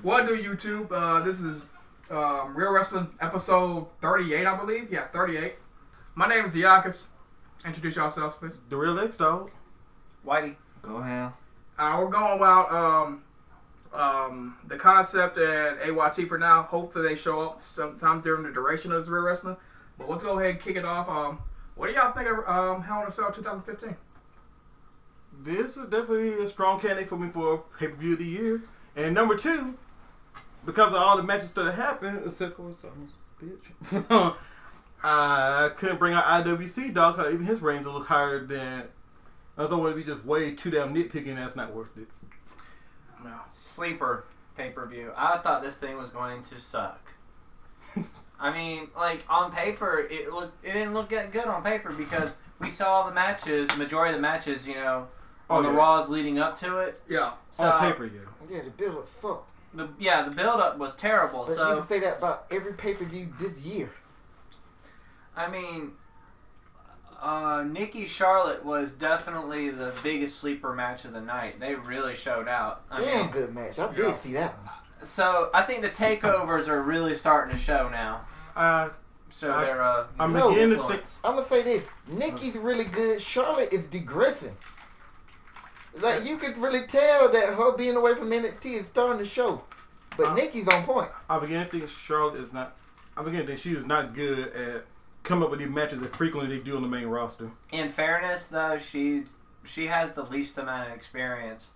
What do YouTube? This is Real Wrestling episode 38, I believe. Yeah, 38. My name is Diakis. Introduce yourselves, please. The Real X Dog. Whitey. Go ahead. We're going about the concept at AYT for now. Hopefully they show up sometime during the duration of this Real Wrestling. But let's go ahead and kick it off. What do y'all think of Hell in a Cell 2015? This is definitely a strong candidate for me for pay-per-view of the year. And number two, because of all the matches that happened, except for some bitch, I couldn't bring out IWC dog because even his reigns a little higher than. I don't want to be just way too damn nitpicking. That's not worth it. No. Sleeper pay-per-view. I thought this thing was going to suck. I mean, like on paper, it didn't look that good on paper because we saw the matches, majority of the matches, on the Raws leading up to it. Yeah, so, on paper, yeah. Yeah, the build up sucked. The build up was terrible. But so you can say that about every pay per view this year. I mean, Nikki Charlotte was definitely the biggest sleeper match of the night. They really showed out. Damn good match. I did see that one. So I think the takeovers are really starting to show now. I'm beginning to think. I'm gonna say this: Nikki's really good. Charlotte is digressing. Like you could really tell that her being away from NXT is starting to show. But Nikki's on point. I began to think Charlotte is not. I began to think she is not good at coming up with these matches as frequently they do on the main roster. In fairness, though, she has the least amount of experience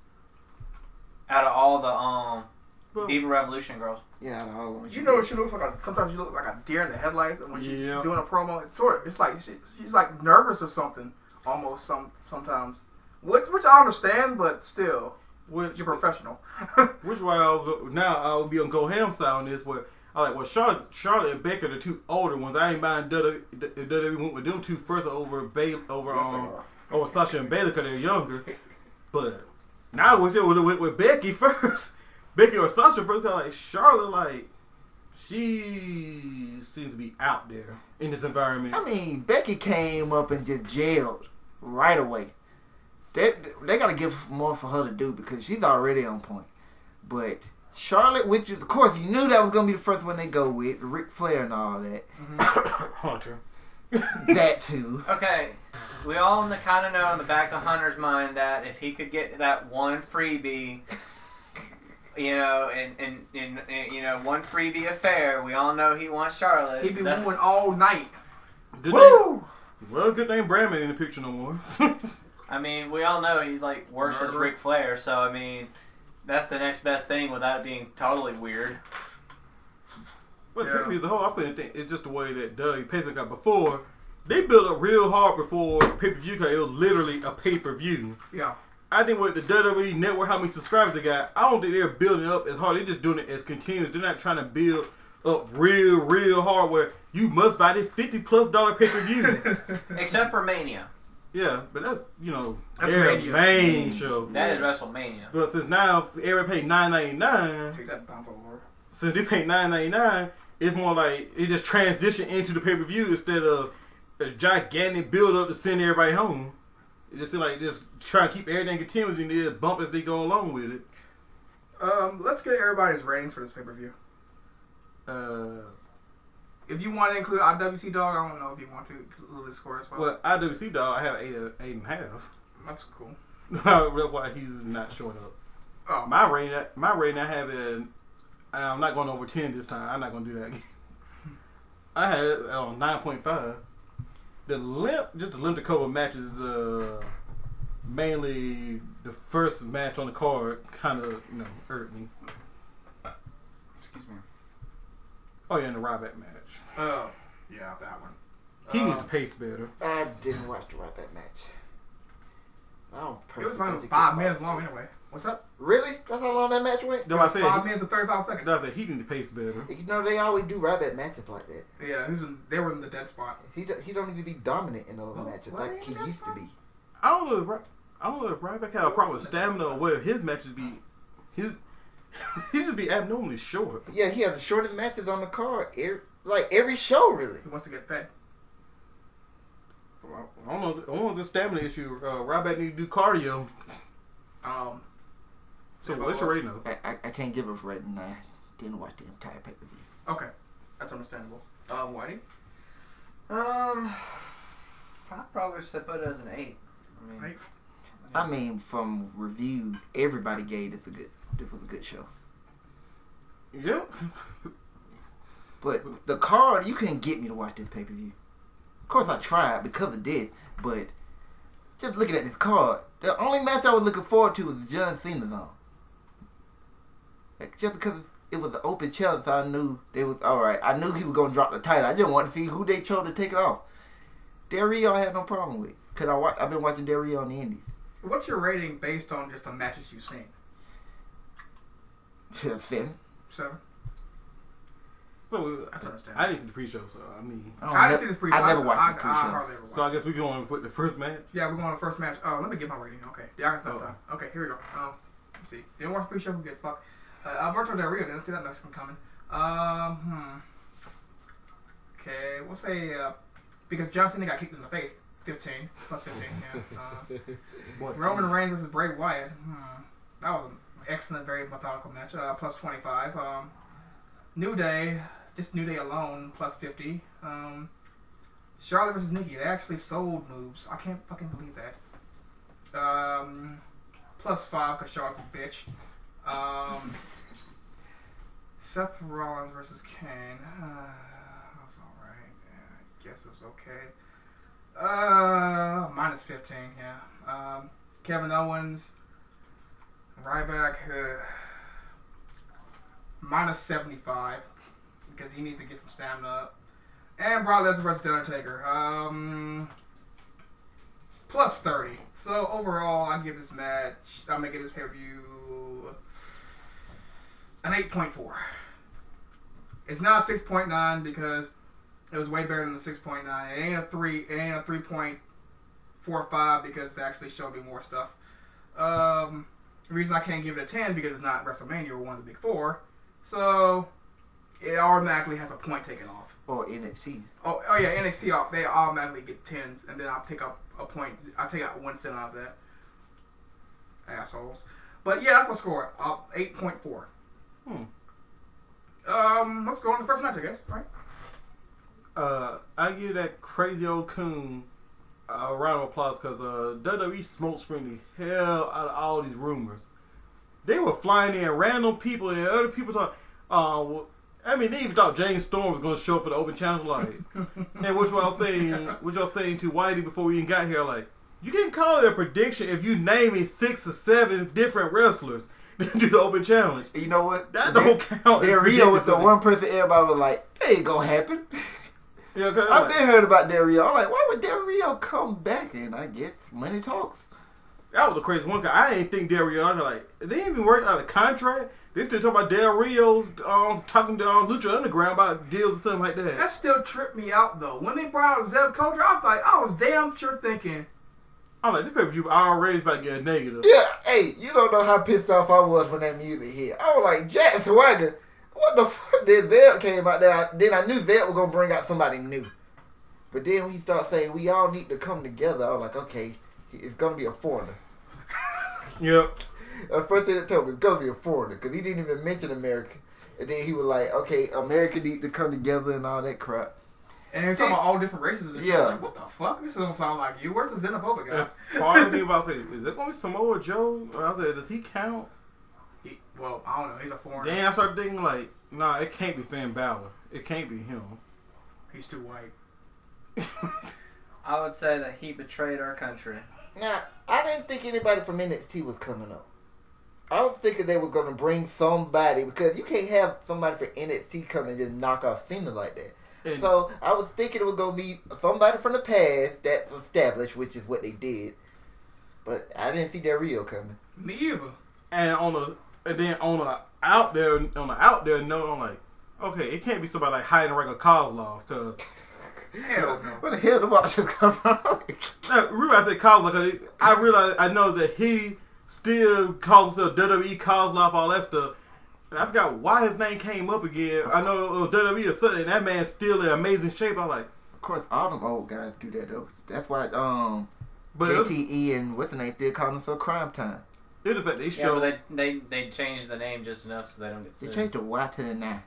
out of all the Diva Revolution girls. Yeah, out of all of them. You know what she looks like? Sometimes she looks like a deer in the headlights when she's doing a promo. It's like she's like nervous or something. Almost sometimes. Which I understand, but still, you're professional. Which why I'll be on Go Ham style on this, where I like, well, Charlotte and Becky are the two older ones. I ain't buying WWE went with them two first over Sasha and Bayley because they're younger. But now I wish they would have went with Becky first. Becky or Sasha first, because like Charlotte, like she seems to be out there in this environment. I mean, Becky came up and just jailed right away. They got to give more for her to do because she's already on point. But Charlotte, which is, of course, you knew that was going to be the first one they go with, Ric Flair and all that. Mm-hmm. Hunter. That too. Okay, we all kind of know in the back of Hunter's mind that if he could get that one freebie, and one freebie affair, we all know he wants Charlotte. He'd be wooing all night. Woo! Well, good name Brandman in the picture no more. I mean, we all know he's like worships Ric Flair, so I mean, that's the next best thing without it being totally weird. But the pay-per-view as a whole, I think it's just the way that WWE pays got before. They built up real hard before pay-per-view because it was literally a pay-per-view. Yeah. I think with the WWE Network, how many subscribers they got, I don't think they're building up as hard. They're just doing it as continuous. They're not trying to build up real hard where you must buy this $50+ pay-per-view. Except for Mania. Yeah, but that's, that's their Mania. main show. That is WrestleMania. But since now everybody pay $9.99, Take that down for Lord. since they pay $9.99, it's more like it just transition into the pay-per-view instead of a gigantic build-up to send everybody home. It just seems like just trying to keep everything continuous and then bump as they go along with it. Let's get everybody's ratings for this pay-per-view. If you want to include IWC dog, I don't know if you want to include the score as well. Well, IWC dog, I have 8.5. That's cool. That's why he's not showing up. Oh. My rating, I have it. I'm not going over 10 this time. I'm not going to do that again. I had it on 9.5. The limp to cover matches, mainly the first match on the card, kind of hurt me. Excuse me. Oh yeah, and the Ryback match. Oh, yeah, that one. He needs to pace better. I didn't watch the Ryback match. It was only 5 minutes long anyway. What's up? Really? That's how long that match went? That's what I said. 5 minutes and 35 seconds. That's it. He needs to pace better. They always do Ryback matches like that. Yeah, they were in the dead spot. He don't even be dominant in those matches like he used to be. I don't know if Ryback had a problem with stamina or where his matches be. He just be abnormally short. Yeah, he has the shortest matches on the card. Every show, really. He wants to get fed. I don't know if it's a stamina issue. Ryback need to do cardio. So what's your rating though? I can't give a rating. I didn't watch the entire pay per view. Okay, that's understandable. Whitey? I'd probably say put it as an 8. Right. I mean, from reviews, everybody gave this was a good show. Yep. But the card, you couldn't get me to watch this pay per view. Of course, I tried because of this, but just looking at this card, the only match I was looking forward to was the John Cena zone. Like, just because it was an open challenge, so I knew they was alright. I knew he was gonna drop the title. I didn't want to see who they chose to take it off. Del Rio I had no problem with, cause I've been watching Del Rio on the Indies. What's your rating based on just the matches you've seen? 7. 7. So That's understandable. I didn't see the pre-show, so I mean. I didn't see this pre-show. I never watched the hardly pre-shows. ever watched So I guess we going with the first match. Yeah, we're going on the first match. Oh, let me get my rating. Okay. Yeah, I got stuff Oh. done. Okay, here we go. Let's see. Didn't watch the pre-show. Who gets fucked? Alberto Del Rio. Didn't see that Mexican coming. Okay, we'll say because John Cena got kicked in the face. 15 plus 15. Yeah. Roman Reigns versus Bray Wyatt. That was an excellent, very methodical match. Plus 25. New Day. Just New Day alone. Plus 50. Charlotte versus Nikki. They actually sold moves. I can't fucking believe that. Plus 5 because Charlotte's a bitch. Seth Rollins versus Kane. That's alright. Yeah, I guess it was okay. Minus 15, yeah. Kevin Owens. Ryback. Minus 75. Because he needs to get some stamina up. And Brock Lesnar versus The Undertaker. Plus 30. So overall, I give this match, I'm going to give this pay-per-view an 8.4. It's not a 6.9 because it was way better than the 6.9. It ain't a 3.45 because they actually showed me more stuff. The reason I can't give it a 10 because it's not WrestleMania or one of the big four. So it automatically has a point taken off. Or NXT. Oh yeah, NXT, they automatically get 10s, and then I'll take up a point. I'll take out 1 cent out of that. Assholes. But yeah, that's my score. 8.4. Let's go on the first match, I guess, right? I give that crazy old coon a round of applause because WWE smoke screened the hell out of all these rumors. They were flying in random people and other people thought, I mean, they even thought James Storm was going to show up for the open challenge, like, and what y'all saying to Whitey before we even got here, like, you can call it a prediction if you naming 6 or 7 different wrestlers to do the open challenge. You know what? That don't count. Del Rio was the one person everybody was like, that ain't gonna happen. Yeah, I've been heard about Del Rio. I'm like, why would Del Rio come back? And I guess money talks. That was the crazy one. Cause I ain't think Del Rio. I was like, they didn't even work out a contract. They still talking about Del Rio's talking to Lucha Underground about deals or something like that. That still tripped me out though. When they brought out Zeb Coulter, I was damn sure thinking, I'm like, this pay-per-view already about to get a negative. Yeah, hey, you don't know how pissed off I was when that music hit. I was like, Jack Swagger, what the fuck? Then Zeb came out there. Then I knew Zeb was gonna bring out somebody new. But then when he started saying we all need to come together, I was like, okay, it's gonna be a foreigner. Yep. The first thing that told me, it's gonna be a foreigner, because he didn't even mention America. And then he was like, okay, America need to come together and all that crap. and they're talking about all different races. And Yeah. like, what the fuck? This don't sound like you. Where's the xenophobic guy? Part of me about to say, is that gonna be Samoa Joe? I said, does he count? Well, I don't know. He's a foreigner. Then I started thinking like, nah, it can't be Finn Balor. It can't be him. He's too white. I would say that he betrayed our country. Now, I didn't think anybody from NXT was coming up. I was thinking they were going to bring somebody, because you can't have somebody from NXT come and just knock off Cena like that. And So I was thinking it was going to be somebody from the past that's established, which is what they did. But I didn't see Del Rio coming. Me either. and then on the out there note, I'm like, okay, it can't be somebody like Heidenreich or Kozlov, because Hell no. Where the hell the watchers come from? really I say Kozlov, because I know that he still calls himself WWE Kozlov, all that stuff. And I forgot why his name came up again. I know it was WWE or something, and that man's still in amazing shape. I'm like, Of course, all them old guys do that though. That's why but JTE and what's the name still calling himself Crime Time. It's the fact they Yeah, show. but they changed the name just enough so they don't get They sued. changed the Y to the 9.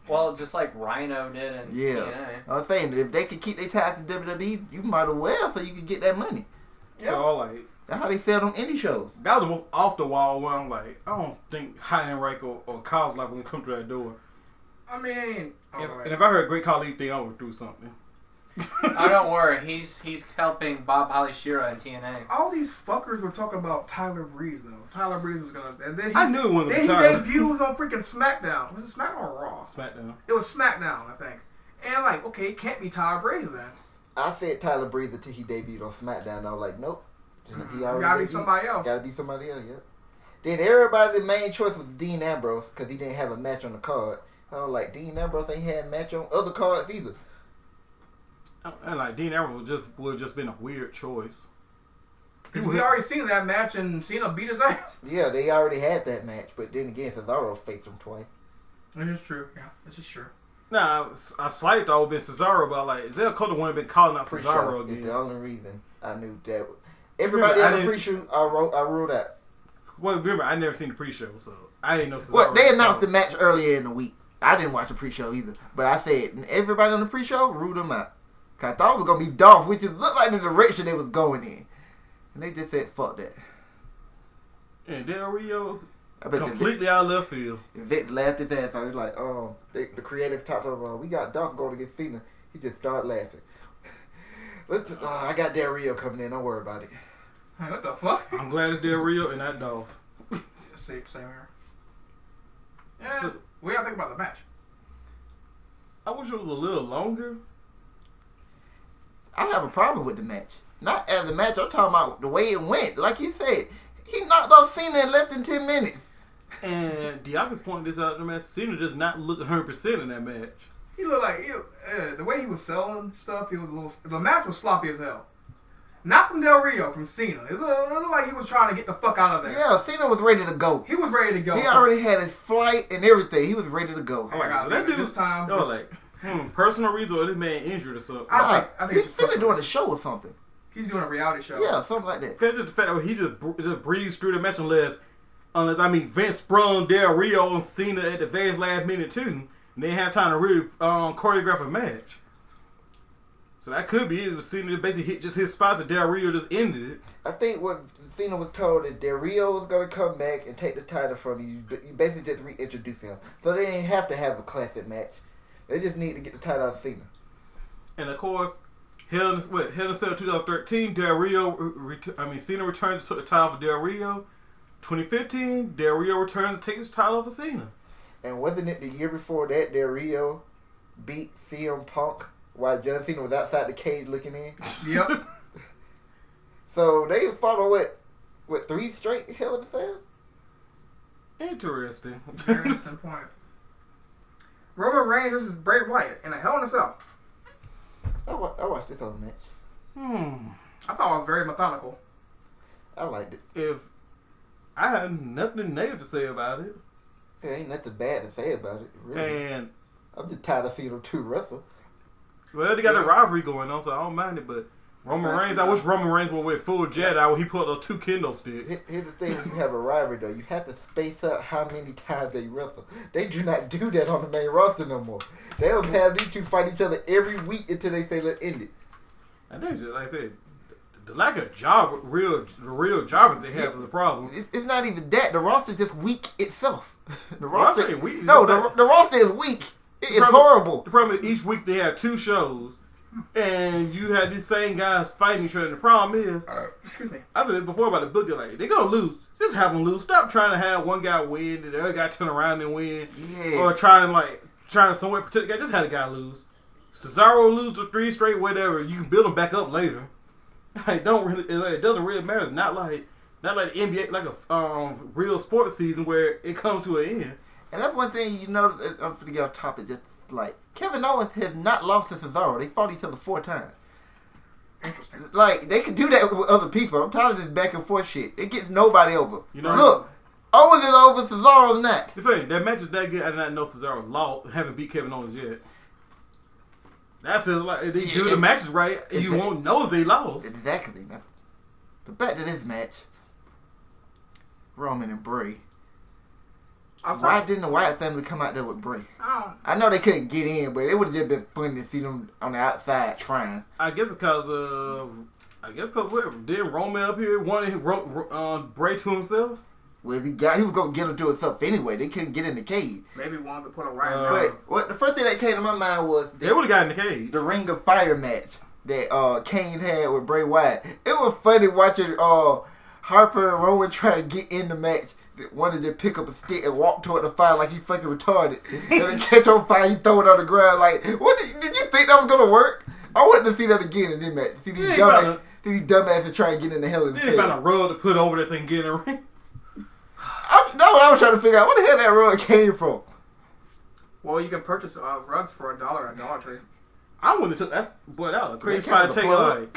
Well, just like Rhino did in Yeah. TNA. I was saying that if they could keep their ties to WWE, you might as well so you can get that money. So like That's how they sell them indie shows. that was the most off the wall one. I'm like, I don't think Heidenreich or Kyle's like when come to that door. I mean, And if I heard Great Khali thing, I would do something. Oh, don't worry. He's helping Bob Halishira in TNA. all these fuckers were talking about Tyler Breeze though. Tyler Breeze was gonna, and then he, I knew it wasn't then he gonna be Tyler. debuts on freaking SmackDown. Was it SmackDown or Raw? SmackDown. It was SmackDown, I think. And like, okay, it can't be Tyler Breeze then. I said Tyler Breeze until he debuted on SmackDown. And I was like, nope. He It's already gotta be debuted. somebody else. Gotta be somebody else, yeah. Then everybody, the main choice was Dean Ambrose because he didn't have a match on the card. I was like, Dean Ambrose ain't had a match on other cards either. And like Dean Ambrose would just been a weird choice. Because we already seen that match and Cena beat his ass. Yeah, they already had that match, but then again, Cesaro faced him twice. It is true. Yeah, this is true. Nah, I slightly thought it would have been Cesaro, but like, Isaiah Cole wouldn't have been calling out Pre-show Cesaro is again. the only reason I knew that. Everybody Remember, I on the didn't- pre-show, I ruled out. Well, remember, I never seen the pre-show, so I didn't know Cesaro. Well, they was announced the calling. match earlier in the week. I didn't watch the pre-show either, but I said everybody on the pre-show ruled them out. Cause I thought it was gonna be Dolph, which is looked like the direction they was going in, and they just said fuck that. And Del Rio I bet completely out of left field. Vic laughed his ass off. He was like, the creative talked to him, we got Dolph going against Cena. He just started laughing. I got Del Rio coming in. Don't worry about it. Hey, what the fuck? I'm glad it's Del Rio and not Dolph. Same here. Yeah, So- we gotta think about the match. I wish it was a little longer. I have a problem with the match. Not as a match. I'm talking about the way it went. Like you said, he knocked off Cena in less than 10 minutes. And Diaka's pointed this out in the match. Cena does not look 100% in that match. He looked like the way he was selling stuff. He was a little. The match was sloppy as hell. Not from Del Rio, from Cena. It looked like he was trying to get the fuck out of there. Yeah, Cena was ready to go. He was ready to go. He already had his flight and everything. He was ready to go. Oh my god, That dude this time. I was like, personal reason or this man injured or something. I think He's it's Cena fucking- doing a show or something. He's doing a reality show. Yeah, something like that. Just the fact that he just breezed through the match unless Vince sprung Del Rio and Cena at the very last minute too, and they didn't have time to really choreograph a match. So that could be it. Was Cena basically hit just his spots and Del Rio just ended it. I think what Cena was told is Del Rio was going to come back and take the title from you. You basically just reintroduce him. So they didn't have to have a classic match. They just need to get the title out of Cena. And of course, Hell in a Cell 2013, Del Rio, Cena returns and took the title for Del Rio. 2015, Del Rio returns and takes his title for Cena. And wasn't it the year before that Del Rio beat CM Punk while John Cena was outside the cage looking in? Yep. So they followed what 3 straight Hell in a Cell? Interesting. Very interesting point. Roman Reigns versus Bray Wyatt in a Hell in a Cell. I watched this whole match. I thought it was very methodical. I liked it. If I had nothing negative to say about it, There ain't nothing bad to say about it, really. and I'm just tired of seeing them two wrestle. well, they got a rivalry going on, so I don't mind it. But Roman Reigns, I wish Roman Reigns would with full Jedi when he put those 2 kendo sticks. Here's the thing: when you have a rivalry, though, you have to space out how many times they wrestle. They do not do that on the main roster no more. They'll have these two fight each other every week until they say let's end it. And that's just like I said, the lack of real jobbers they have is the problem. It's not even that. The roster just weak itself. The roster, ain't weak. no, It's just the roster is weak. It's problem- horrible. The problem is each week they have 2 shows, and you have these same guys fighting each other. And the problem is, Excuse me. I said this before about the booking, like they're gonna lose. Just have them lose. Stop trying to have one guy win and the other guy turn around and win, Yeah. or trying to somewhat protect the guy. Just have the guy lose. Cesaro lose to 3 straight, whatever. You can build him back up later. It doesn't really matter. It's not like the NBA, like a real sports season where it comes to an end. And that's one thing you know. I'm gonna get off topic. Just like Kevin Owens has not lost to Cesaro. They fought each other 4 times. Interesting. Like they could do that with other people. I'm tired of this back and forth shit. It gets nobody over. You know- Look, Owens is over. Cesaro's not. The thing, that match is that good. I did not know Cesaro lost, haven't beat Kevin Owens yet. That's it. Like if they do the matches right, you won't know if they lost. Exactly. The back to this match. Roman and Bray. I Didn't the Wyatt family come out there with Bray? don't. I know they couldn't get in, but it would have just been funny to see them on the outside trying. I guess because didn't Roman up here wanted Bray to himself? Well, if he was gonna get him to himself anyway. They couldn't get in the cage. Maybe wanted to put a right. But the first thing that came to my mind was They would have got in the cage. the Ring of Fire match that Kane had with Bray Wyatt. It was funny watching Harper and Rowan try to get in the match. One of them pick up a stick and walk toward the fire like he fucking retarded. And then catch on fire, he throw it on the ground like, what did you think that was gonna work? I wanted to see that again in this match. See these dumbasses try and get in the hell in the They didn't find a rug to put over this and get in the ring. That's what I was trying to figure out. Where the hell that rug came from? Well, you can purchase rugs for $1 at Dollar Tree. I wouldn't have took that was a crazy That spot to take like.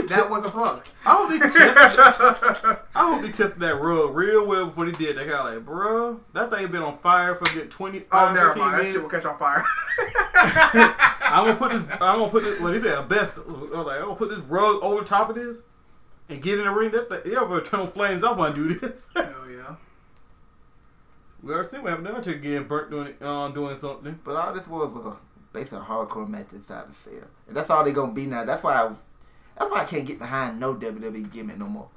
That was a plug. I hope they tested that rug real well before they did. They got like, bro, that thing been on fire for a good 25, never 15 mind. That minutes. shit will catch on fire. I'm gonna put this. What he said, best. I'm gonna put this rug over top of this and get in the ring. That thing, better turn on flames off when I do this. Hell yeah. We already seen what happened to Undertaker getting burnt doing something. But all this was a basically a hardcore match inside the cell. And that's all they gonna be now. That's why I can't get behind no WWE gimmick no more.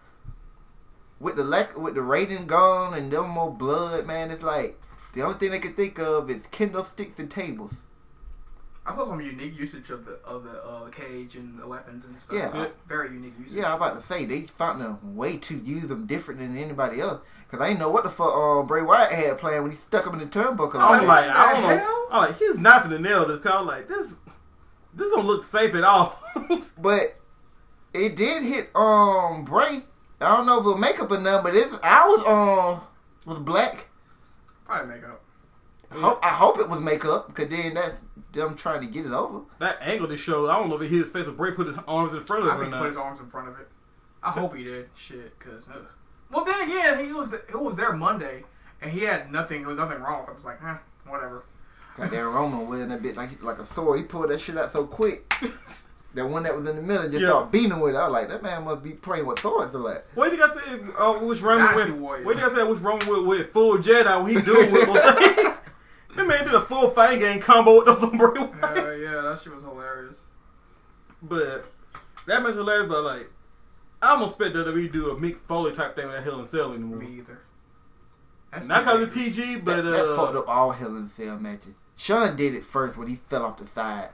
With the rating gone and no more blood, man, it's like the only thing they can think of is kendo sticks and tables. I saw some unique usage of the cage and the weapons and stuff. Yeah. Very unique usage. Yeah, I'm about to say they found a way to use them different than anybody else. Cause I didn't know what the fuck Bray Wyatt had planned when he stuck him in the turnbuckle. I don't know. hell? I'm like, he's not finna nail this. Cause I'm like, this don't look safe at all. But it did hit Bray. I don't know if it was makeup or nothing, but was black. Probably makeup. I hope it was makeup, because then that's them trying to get it over. That angle they showed, I don't know if it hit his face or Bray put his arms in front of I him or think he put not. his arms in front of it. I hope he did. Shit, cause. Well, then again, he was there Monday, and he had nothing. There was nothing wrong. I was like, whatever. Goddamn Roman was in a bit like a sword. He pulled that shit out so quick. That one that was in the middle just started beating him with it. I was like, that man must be playing with swords a lot. What did you guys say? Which Roman Dynasty Warriors. What did you guys say? Which Roman with full Jedi when he doing with those things? That man did a full fighting game combo with those on Bray Wyatt. Yeah, that shit was hilarious. But that match was hilarious. But like, I almost expect WWE do a Mick Foley type thing with that Hell in Cell anymore. Me either. That's Not too because it's dangerous. PG, but that fucked up all Hell in a Cell matches. Shawn did it first when he fell off the side.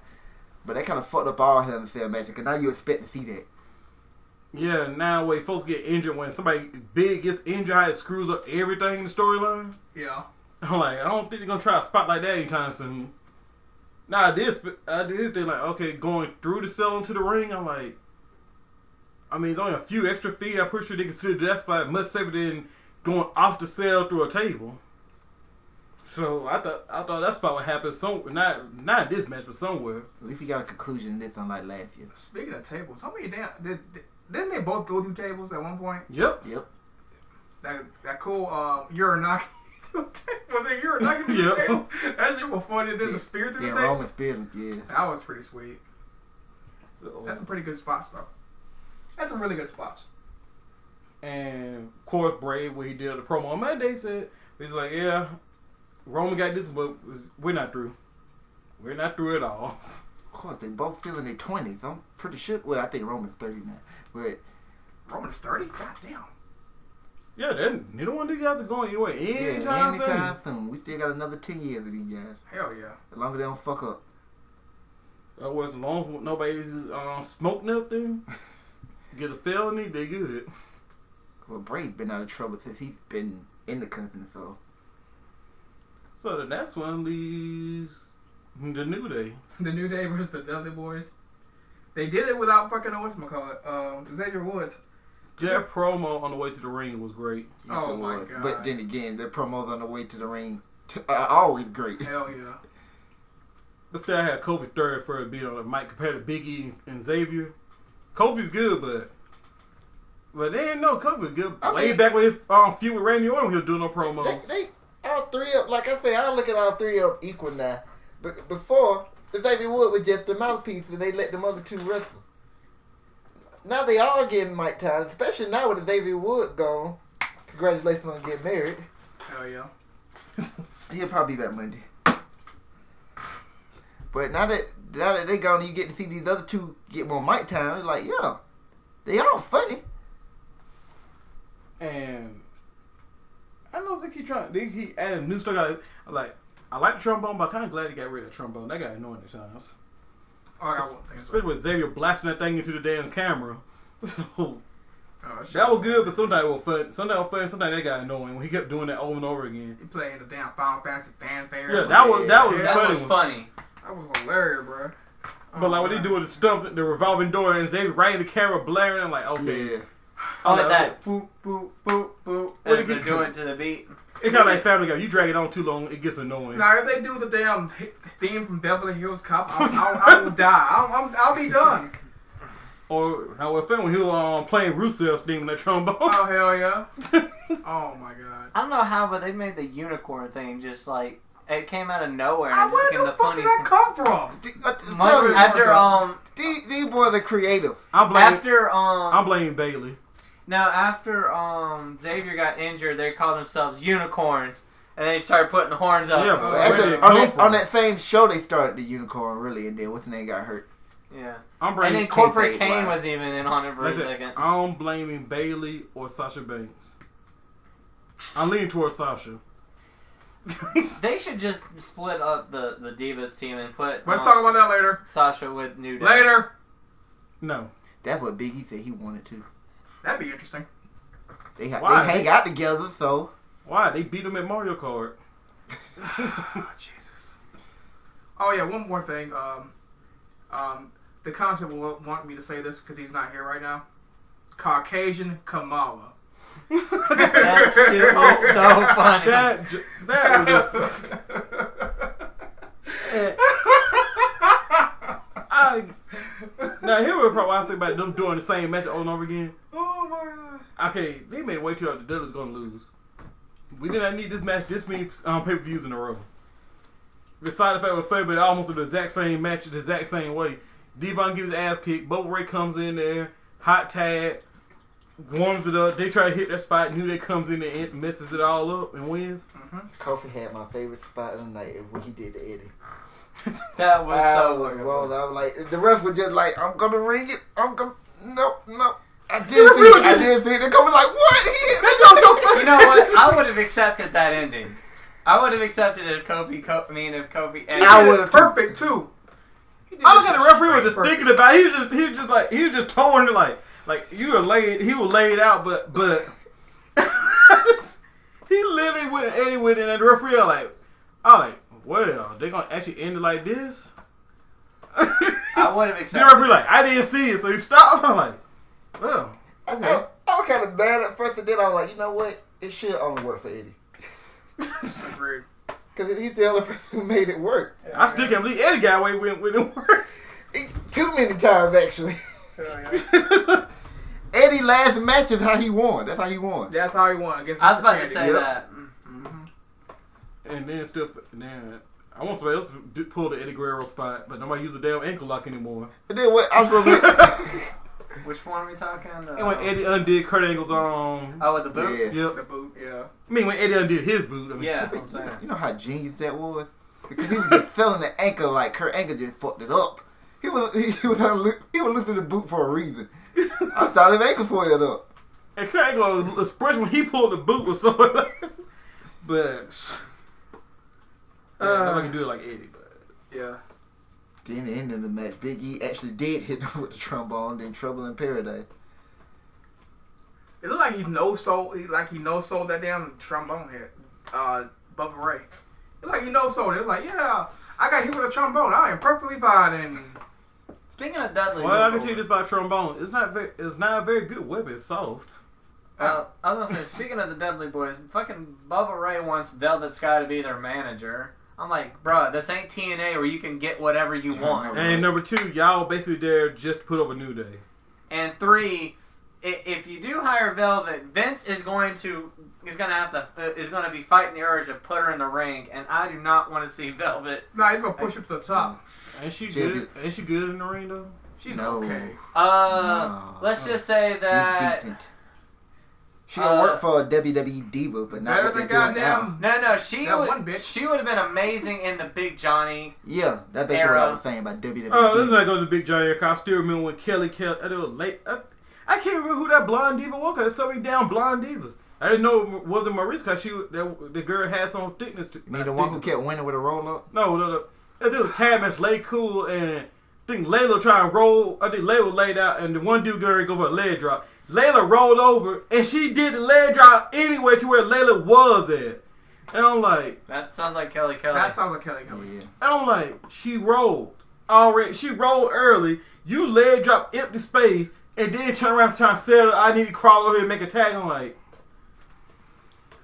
But that kind of fucked up all Hell in a Cell matches, because now you expect to see that. yeah, now when folks get injured, when somebody big gets injured, how it screws up everything in the storyline. Yeah. I'm like, I don't think they're gonna try a spot like that anytime soon. Now I did think like, okay, going through the cell into the ring, I'm like, I mean, it's only a few extra feet. I'm pretty sure they consider that spot much safer than going off the cell through a table. So I thought that spot would happen not this match, but somewhere. At least he got a conclusion to this, unlike last year. Speaking of tables, how many didn't they both go through tables at one point? Yep. That cool Uranagi. Was it Uranagi through the Yep. table? That shit was funny. Then the spear through the table. Roman spear, yeah. That was pretty sweet. That's some pretty good spots though. That's some really good spots. And of course, Bray, when he did the promo on Monday, said he's like, yeah, Roman got this, but we're not through. We're not through at all. Of course, they both still in their 20s. I'm pretty sure. Well, I think Roman's 30 now. But Roman's 30? God damn. Yeah, then neither one of these guys are going anywhere anytime soon. We still got another 10 years of these guys. Hell yeah. As long as they don't fuck up. Otherwise, as long as nobody's smoke nothing, get a felony, they good. Well, Bray's been out of trouble since he's been in the company, so. So the next one leaves the New Day. The New Day versus the Dudley Boys. They did it without fucking whatchamacallit, Xavier Woods. Their promo on the way to the ring was great. Yes, Oh it my was. God. But then again, their promos on the way to the ring are always great. Hell yeah. But still, I had Kofi third for it being on the mic compared to Biggie and Xavier. Kofi's good, but they didn't know Kofi was good. Way back when his feud with Randy Orton, he was doing no promos. They all three of, like I said, I look at all three of them equal now. But before, Xavier Wood was just the mouthpiece, and they let them other two wrestle. Now they all getting mic time, especially now with Xavier Wood gone. Congratulations on getting married. Hell yeah. He'll probably be back Monday. But now that they gone, you get to see these other two get more mic time. It's like, yeah, they all funny. And I know they keep trying. They keep adding new stuff. I like the trombone, but I'm kind of glad he got rid of the trombone. That got annoying at times. Oh, I got one thing. Especially with Xavier blasting that thing into the damn camera. Oh, That was good, but sometimes it was fun. Sometimes it was fun. Sometimes they got annoying when he kept doing that over and over again. He playing the damn Final Fantasy fanfare. Yeah, that was That funny. was funny. That was hilarious, bro. But like when they doing the stumps, the revolving door, and Xavier right in the camera blaring, I'm like, okay. Yeah. Oh, like that. Boop, boop, boop, boop. What As did they're he- doing to the beat. It's kind of like Family Guy. You drag it on too long, it gets annoying. Now, if they do the damn theme from Beverly Hills Cop, I will die. I'll be done. Or how it felt when he was playing Rusev's theme in that trombone. Oh, hell yeah. Oh, my God. I don't know how, but they made the unicorn thing just like it came out of nowhere. And it just Where became the the fuck did funniest that come from? After These boys are creative. I'm blaming Bailey. No, after Xavier got injured, they called themselves unicorns, and they started putting the horns up. Yeah, but Where Actually, did it come from? on that same show, they started the unicorn really, and then what's the name got hurt. Yeah. I'm And blaming. then Corporate Kayfabe, Kane wow. was even in on it for a second. I'm blaming Bailey or Sasha Banks. I'm leaning towards Sasha. They should just split up the Divas team and put Let's talk about that later. Sasha with New Day. Later. No. That's what Big E said he wanted to. That'd be interesting. They Why? hang out together, so Why? They beat him at Mario Kart. Oh, Jesus. Oh, yeah, one more thing. The concept will want me to say this because he's not here right now. Caucasian Kamala. That shit was so funny. That was just. Now here was probably I say about them doing the same match over and over again. Oh my God. Okay, they made it way too hard. The Dudley's gonna lose. We did not need this match this many pay-per-views in a row. Besides the fact with Faye, but almost the exact same match, the exact same way. Devon gets his ass kicked. Bubba Ray comes in there, hot tag, warms it up. They try to hit that spot. New Day comes in there and messes it all up and wins. Kofi had my favorite spot of the night when he did the Eddie. That was I so was wonderful. wrong. I was like, the ref was just like, I'm gonna ring it. No. I didn't see it. The coach was like, what? You know what? I would have accepted that ending. I would have accepted it if Kofi. I would've Perfect too. I look at the referee was just thinking about it. He was just torn it like you were laid. He was laid out, but he literally went Eddie with it, and the referee was like, well, they gonna actually end it like this. I would have The accepted. referee like, I didn't see it, so he stopped. I'm like, well, okay. I was kind of bad at first, and then I was like, you know what? It should only work for Eddie. Agreed. Because he's the only person who made it work. I still can't believe Eddie got away with it work. Too many times, actually. Eddie last match is how he won. That's how he won. That's how he won against. I was Mr. about to Kennedy. say Yep. that. And then I want somebody else to pull the Eddie Guerrero spot, but nobody use the damn ankle lock anymore. And then what? I was from Which one are we talking? And when Eddie undid Kurt Angle's Oh, with the boot? Yeah. yep. The boot, yeah. I mean, when Eddie undid his boot, I mean, Yeah, that's what I'm saying. You know how genius that was? Because he was just selling the ankle like Kurt Angle just fucked it up. He was losing the boot for a reason. I thought his ankle swelled up. and Kurt Angle's expression when he pulled the boot was so hilarious. But nobody can do it like Eddie. But Yeah. Then the end of the match, Big E actually did hit him with the trombone. Then Trouble in Paradise. It looked like he no-sold that damn trombone head. Bubba Ray. It looked like he no-sold it. It was like, yeah, I got hit with a trombone. I am perfectly fine. And Speaking of Dudley, well, I can tell you this about trombone: it's not a very good weapon. It's soft. I was gonna say, speaking of the Dudley Boys, fucking Bubba Ray wants Velvet Sky to be their manager. I'm like, bruh, this ain't TNA where you can get whatever you want. And number two, y'all basically there just to put over New Day. And three, if you do hire Velvet, Vince is going to be fighting the urge to put her in the ring, and I do not want to see Velvet. nah, he's gonna push her to the top. Ain't she good? Ain't she good in the ring though? She's No. okay. Let's just say She's that decent. She gonna work for a WWE diva, but not Better what than they're doing now. goddamn. No, she That would. one bitch. She would have been amazing in the Big Johnny. Yeah, that's basically what I was saying about WWE. Oh, let's diva. not go to Big Johnny. I still remember when Kelly. It was late. I can't remember who that blonde diva was. Cause there's so many damn blonde divas. I didn't know it wasn't Maurice because the girl had some thickness to. You mean the one who kept winning with a roll up? No. It was a tag match. Lay Cool and I think Layla tried to roll. I think Layla laid out and the one dude girl go for a leg drop. Layla rolled over and she did the leg drop anyway to where Layla was at. And I'm like, That sounds like Kelly Kelly. That sounds like Kelly Kelly. Yeah. and I'm like, she rolled already. She rolled early. You leg drop empty space and then turn around trying to settle. I need to crawl over here and make a tag. I'm like,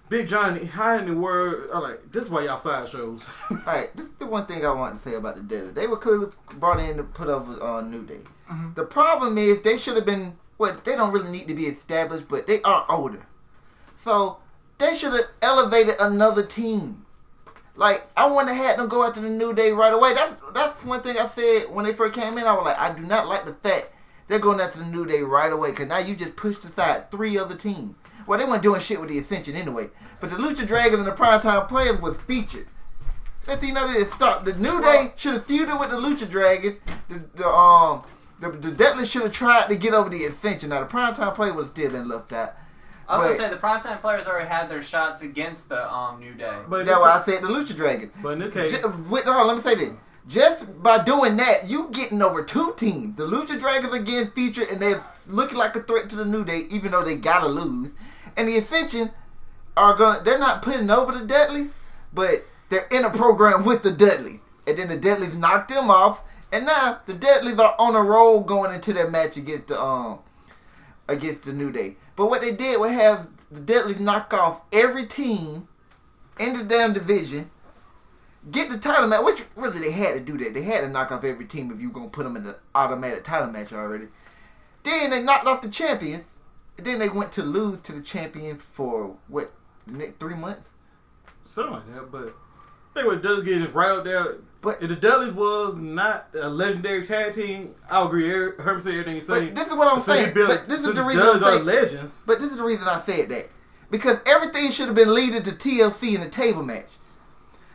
Big Johnny, how in the world? I'm like, this is why y'all sideshows. Alright, this is the one thing I wanted to say about the Dudley. They were clearly brought in to put over on New Day. Mhm. The problem is they should have been, they don't really need to be established, but they are older. So, they should have elevated another team. Like, I wouldn't have had them go after the New Day right away. That's one thing I said when they first came in. I was like, I do not like the fact they're going after the New Day right away, because now you just pushed aside 3 other teams. Well, they weren't doing shit with the Ascension anyway. But the Lucha Dragons and the Primetime Players was featured. That thing that it stopped. The New Day should have feuded with the Lucha Dragons. The Dudley should have tried to get over the Ascension. Now the Primetime Players would have still been left out. I was gonna say the primetime players already had their shots against the New Day. But That's why I said the Lucha Dragons. But in this case, Let me say this. Just by doing that, you getting over 2 teams. The Lucha Dragons are getting featured, and they're looking like a threat to the New Day, even though they gotta lose. And the Ascension they're not putting over the Dudleys, but they're in a program with the Dudleys. And then the Dudleys knocked them off, and now the Dudleys are on a roll going into their match against the New Day. But what they did was have the Dudleys knock off every team in the damn division, get the title match, which really they had to do that. They had to knock off every team if you were going to put them in the automatic title match already. Then they knocked off the champions. And then they went to lose to the champions for, the next 3 months? something like that. But I think what Dudley getting is right up there. But If the Dudleys was not a legendary tag team, I'll agree. Herman said everything he said. But this is what I'm saying. But this is the reason Dudleys I'm are saying. legends. But this is the reason I said that. Because everything should have been leading to TLC in the table match.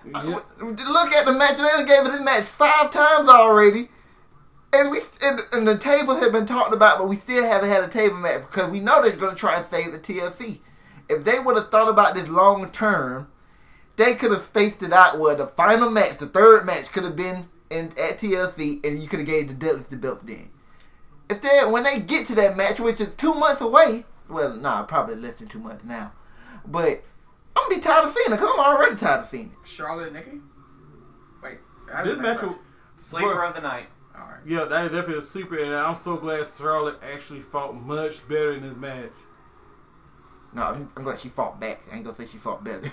Yeah. Look at the match. They done gave us this match 5 times already. And the tables have been talked about, but we still haven't had a table match because we know they're going to try and save the TLC. If they would have thought about this long term, they could have spaced it out where the final match, the 3rd match, could have been at TLC, and you could have gave the Dudleys the belt then. When they get to that match, which is 2 months away, probably less than 2 months now, but I'm going to be tired of seeing it because I'm already tired of seeing it. Charlotte and Nikki? Wait. This match will, Sleeper of the night. Alright. yeah, that is definitely a sleeper, and I'm so glad Charlotte actually fought much better in this match. No, I'm glad she fought back. I ain't going to say she fought better.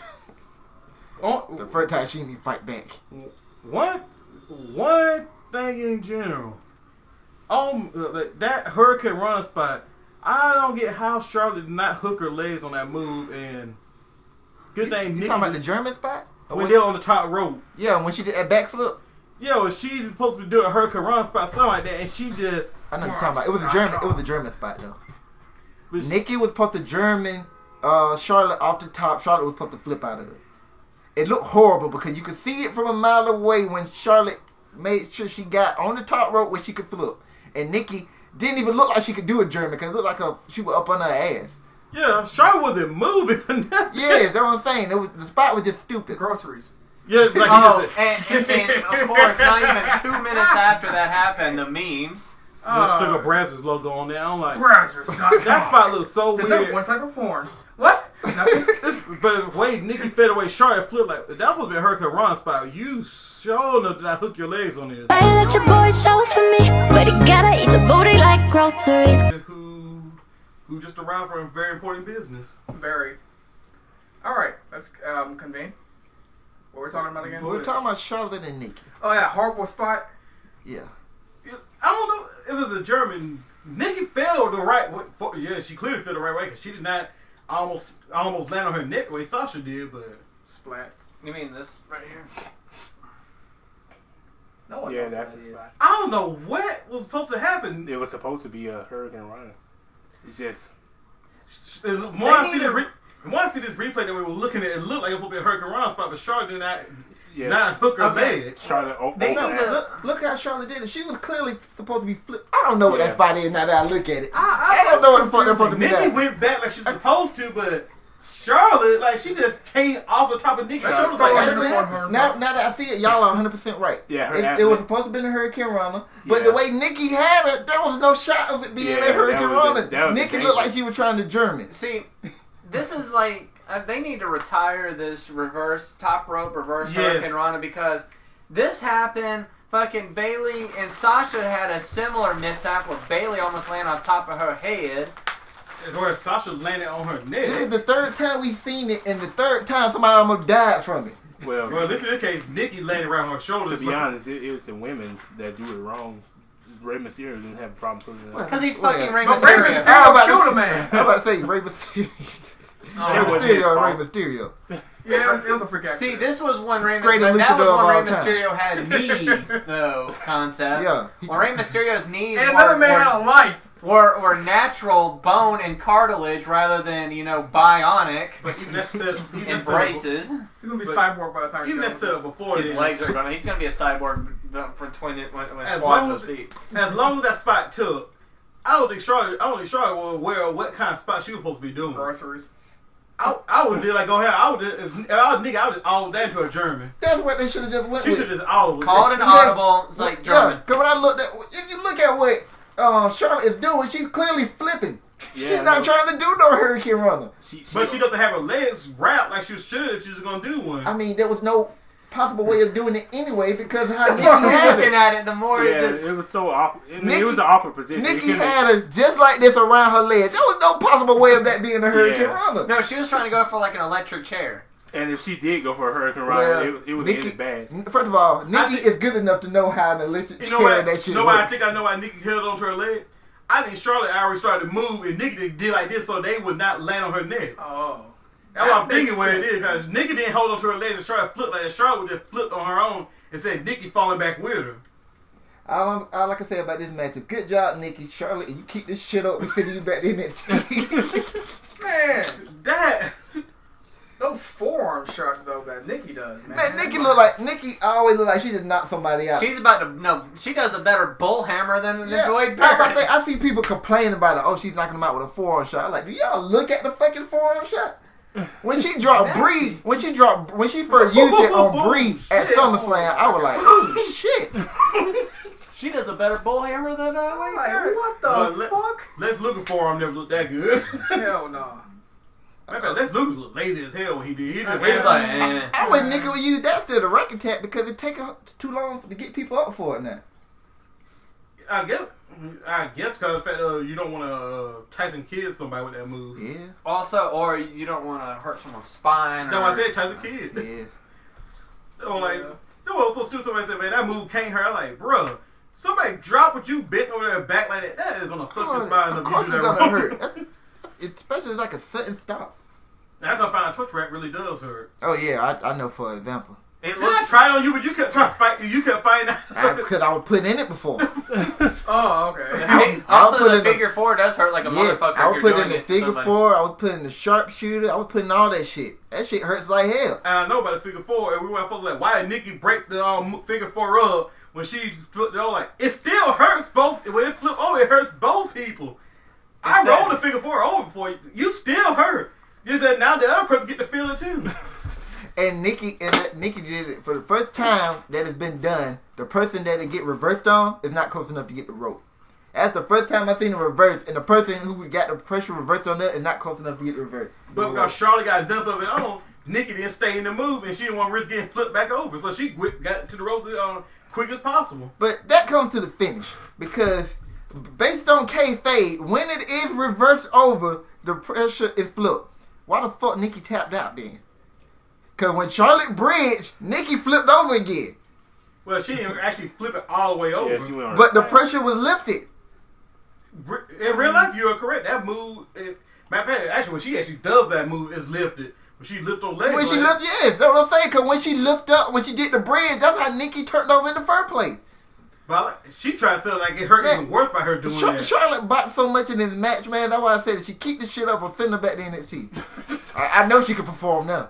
Oh, The first time she didn't even fight back. one thing in general, that Hurricane Runner spot, I don't get how Charlotte did not hook her legs on that move, and good thing You Nikki, talking about the German spot? Or when what? they're on the top rope. Yeah, when she did that backflip. Yo, she supposed to be doing a Hurricane Run spot, something like that, and she just I know what you're talking about. It was a German. It was a German spot though. was, Nikki was supposed to German Charlotte off the top. Charlotte was supposed to flip out of it. It looked horrible because you could see it from a mile away when Charlotte made sure she got on the top rope where she could flip, and Nikki didn't even look like she could do a German because it looked like she was up on her ass. yeah, Charlotte wasn't moving. Yeah, that's what I'm saying. The spot was just stupid. Groceries. Yeah, like Oh, you said. and of course, not even 2 minutes after that happened, the memes. Stuck a Brazzers logo on there. I'm like, Brazzers.com. that spot looks so There's no weird. one type of porn. What? Nothing. But wait, Nikki fed away, Charlotte flipped like that was a Hurricane Run spot. You sure enough did not hook your legs on this. Right, let your boys show for me, but he gotta eat the booty like groceries. Who just around for a very important business. Very. Alright, let's convene. What we're talking about again? We're talking about Charlotte and Nikki. Oh yeah, horrible spot. Yeah. I don't know. It was a German. Nikki fell the right way. Yeah, she clearly fell the right way because she did not almost land on her neck the way Sasha did. But Splat. You mean this right here? No one Yeah, knows that's what the it is. spot. I don't know what was supposed to happen. It was supposed to be a Hurricane Runner. It's just The more I see this replay that we were looking at, it looked like it would be a Hurricane Rana spot, but Charlotte did not hook her leg. Charlotte, look how Charlotte did it. She was clearly supposed to be flipped. I don't know what that spot is now that I look at it. I don't know what the fuck they're supposed to be. Nikki went back like she's supposed to, but Charlotte, like, she just came off the top of Nikki. Now that I see it, y'all are 100% right. Yeah, it was supposed to be in a Hurricane Rana, but the way Nikki had it, there was no shot of it being a Hurricane Rana. Nikki looked like she was trying to German. See, this is like they need to retire this top rope reverse Hurricane Rana because this happened. Fucking Bailey and Sasha had a similar mishap with Bailey almost laying on top of her head. Where Sasha landed on her neck. This is the third time we've seen it, and the third time somebody almost died from it. Well, this is the case. Nikki landed around her shoulders. To be honest, it was the women that do it wrong. Rey Mysterio didn't have a problem putting it out. Because he's fucking Rey Rey Mysterio. Mysterio killed a man. I'm about to say Rey Mysterio. Rey Mysterio. Yeah, it was a freak accident. See, this was when Rey Greatest Mysterio. That was luchador when of Rey all time. Mysterio had knees, though. Concept. Yeah. When Rey Mysterio's knees And another man had a life. were natural bone and cartilage rather than bionic. But even that set, and braces. He's gonna be cyborg by the time. Even that set up before His then, legs are gonna. He's gonna be a cyborg for 20 when As squats long his as- feet. as long as that spot took, I don't think Charlotte was aware of what kind of spot she was supposed to be doing. Groceries. I would do like go ahead. I would if I was Nick. I would just all that to a German. That's what they should have just went She with. should just all of it. Call it an audible. It's like German. Yeah, because when I looked at, if you look at what Charlotte is doing, she's clearly flipping. She's not trying to do no Hurricane Runner. But she doesn't have her legs wrapped like she should if she was gonna do one. I mean, there was no possible way of doing it anyway because of how Nikki had Looking it. at it, the more it was so awkward. It was an awkward position. Nikki had her just like this around her leg. There was no possible way of that being a Hurricane Runner. No, she was trying to go for like an electric chair. And if she did go for a Hurricane Rana, it would Nikki, end bad. First of all, Nikki is good enough to know how an electric chair that shit I works. think I know why Nikki held onto her legs. I think Charlotte already started to move and Nikki did like this so they would not land on her neck. Oh. That's what I'm thinking where it is, because Nikki didn't hold onto her legs and Charlotte flipped like that. Charlotte just flipped on her own and said Nikki falling back with her. All I can say about this match is good job, Nikki. Charlotte, you keep this shit up. We're sending you back in it. Man, That those forearm shots though that Nikki does, man. Man, Nikki always look like she just knocked somebody out. She's about to she does a better bull hammer than Joy I was Barrett. about to say, I see people complaining about it. Oh, she's knocking them out with a forearm shot. I'm like, do y'all look at the fucking forearm shot? When she dropped Bree, when she first used it on Bree at SummerSlam, I was like, oh shit. She does a better bull hammer than Joy Like, Barrett. what the fuck? Lex Luger forearm never looked that good. Hell no. Lex Luger looked lazy as hell when he did. He just He's like, eh. I wish Nikki would use that instead of racket tap because it takes too long to get people up for it now. I guess because of the fact you don't want to Tyson Kidd somebody with that move. Yeah, Also, or you don't want to hurt someone's spine. That's why I said Tyson Kidd. yeah. They were like, they were so stupid. Somebody said, man, that move can't hurt. I'm like, bruh, somebody drop what you bent over their back like that. That is going to flip your spine. Of course it's gonna hurt. Especially like a sudden stop. That's gonna find a touch rack really does hurt. Oh yeah, I know for example. It I looks. tried on you, but you kept trying to fight. You kept fighting out. Because I was putting in it before. Oh, okay. I'll Also, put the in the- figure four does hurt like a Yeah, motherfucker. I if was you're putting in doing the it, figure so, four. I was putting the sharpshooter. I was putting all that shit. That shit hurts like hell. And I know about the figure four, and we were supposed to like, why did Nikki break the figure four up when she flipped it over? Like, it still hurts both. When it flipped over, it hurts both people. I rolled the figure four over for you. You still hurt. Just that now the other person get to feel it too. And Nikki did it for the first time that it's been done. The person that it get reversed on is not close enough to get the rope. That's the first time I seen it reverse, and the person who got the pressure reversed on that is not close enough to get the reverse. But because Charlotte got enough of it on, Nikki didn't stay in the move, and she didn't want to risk getting flipped back over. So she got to the ropes quick as possible. But that comes to the finish because based on kayfabe, when it is reversed over, the pressure is flipped. Why the fuck Nikki tapped out then? Because when Charlotte bridged, Nikki flipped over again. Well, she didn't actually flip it all the way over. Yeah, she went on But her the side. pressure was lifted. In real life, you are correct. That move, matter of fact, actually, when she actually does that move, it's lifted. When she lift on legs, When she like, lift, yes, that's what I'm saying. Because when she lift up, when she did the bridge, that's how Nikki turned over in the first place. But she tried to sell it like it hurt even worse by her doing that. Charlotte bought so much in this match, man. That's why I said that she keep the shit up and send her back to NXT. I know she can perform now.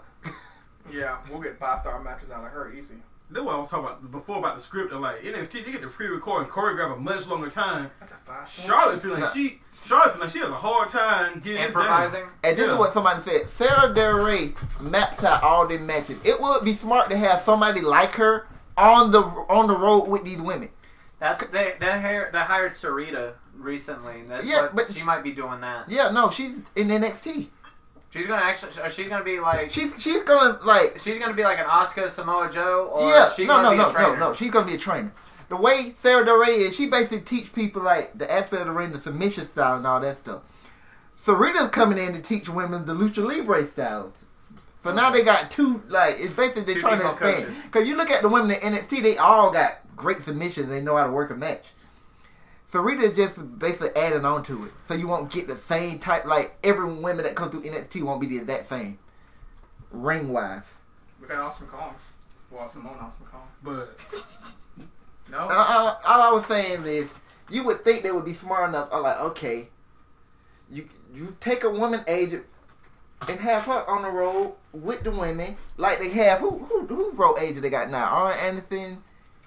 Yeah, we'll get 5-star matches out of her easy. That's what I was talking about before about the script and like NXT. They get to pre-record and choreograph a much longer time. That's a 5-star. Charlotte seems like she has a hard time getting improvising. And this is what somebody said. Sarah Del Rey maps out all their matches. It would be smart to have somebody like her on the road with these women. That's they hired Sarita recently. But she might be doing that. Yeah, no, she's in NXT. She's gonna be like she's gonna be like an Asuka, Samoa Joe, or no, she's gonna be a trainer. The way Sarah Del Rey is, she basically teach people like the aspect of the ring, the submission style, and all that stuff. Sarita's coming in to teach women the lucha libre styles. So now they got two, like, it's basically they're trying to expand. Because you look at the women in NXT, they all got great submissions. They know how to work a match. Sarita just basically adding on to it. So you won't get the same type, like, every woman that comes through NXT won't be the exact same. Ring-wise. We got Awesome Kong. Well, Simone Awesome Kong. But no. All I was saying is, you would think they would be smart enough. I'm like, okay, you take a woman agent and have her on the road with the women, like they have who's road agent they got now? Arn Anderson,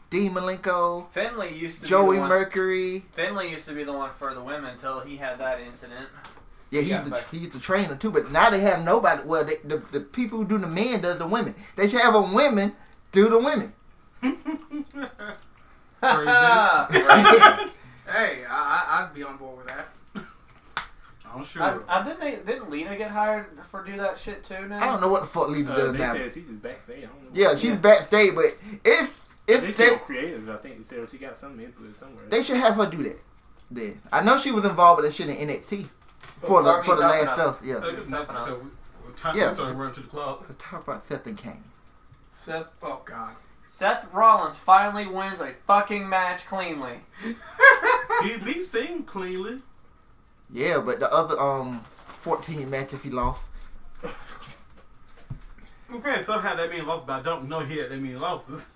Dean Malenko, Finlay used to Joey be the one, Mercury. Finlay used to be the one for the women until he had that incident. Yeah, he's the trainer too. But now they have nobody. Well, the people who do the men does the women. They should have a women do the women. Hey, I'd be on board with that. I'm sure. Didn't Lena get hired for do that shit too now? I don't know what the fuck Lena does they now. said she's just backstage. I don't know. Yeah, she's backstage, but if they they creative, I think they said she got something input somewhere. they should have her do that. Then I know she was involved with that shit in NXT for the last stuff. Yeah. Yeah. Started running to the club. Let's talk about Seth and Kane. Seth, oh god. Seth Rollins finally wins a fucking match cleanly. He beat Sting cleanly. Yeah, but the other 14 matches he lost. I'm afraid somehow that mean lost, but I don't know he had that many losses.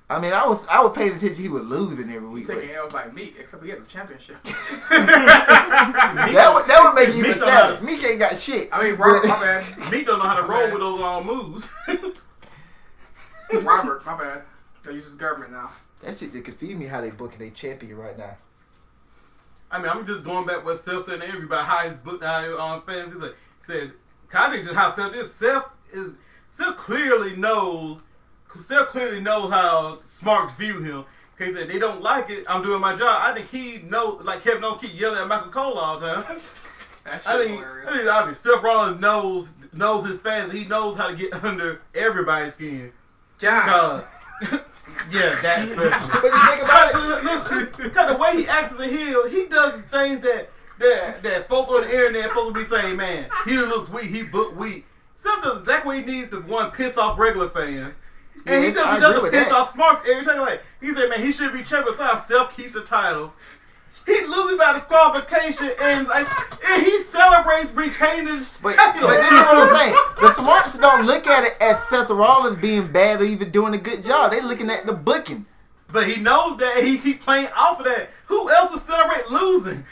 I mean, I was paying attention. He was losing every week. Taking L's like Meek, except he had the championship. that would make you even savage. Meek ain't got shit. I mean, Robert, my bad. Meek don't know how to roll with those moves. Robert, my bad. They use his government now. That shit just confused me how they booking their champion right now. I mean, I'm just going back what Seth said in the interview about how he's booked out on fans. He said, kind of just how Seth is. Seth clearly knows how Smarks view him. He said, they don't like it. I'm doing my job. I think he knows, like Kevin Owens keep yelling at Michael Cole all the time. That I shit's think hilarious. obvious. Seth Rollins knows his fans. He knows how to get under everybody's skin. John. Yeah, that's special. But you think about it. Because the way he acts as a heel, he does things that folks on the internet supposed to be saying, man, he looks weak, he booked weak. Seth does exactly what he needs to piss off regular fans. And he doesn't piss off Smarks every time. Like, he said, man, he should be champion. So Seth keeps the title. He loses by disqualification and he celebrates retaining his But this is what I'm saying. The Smarts don't look at it as Seth Rollins being bad or even doing a good job. They looking at the booking. But he knows that he keep playing off of that. Who else would celebrate losing?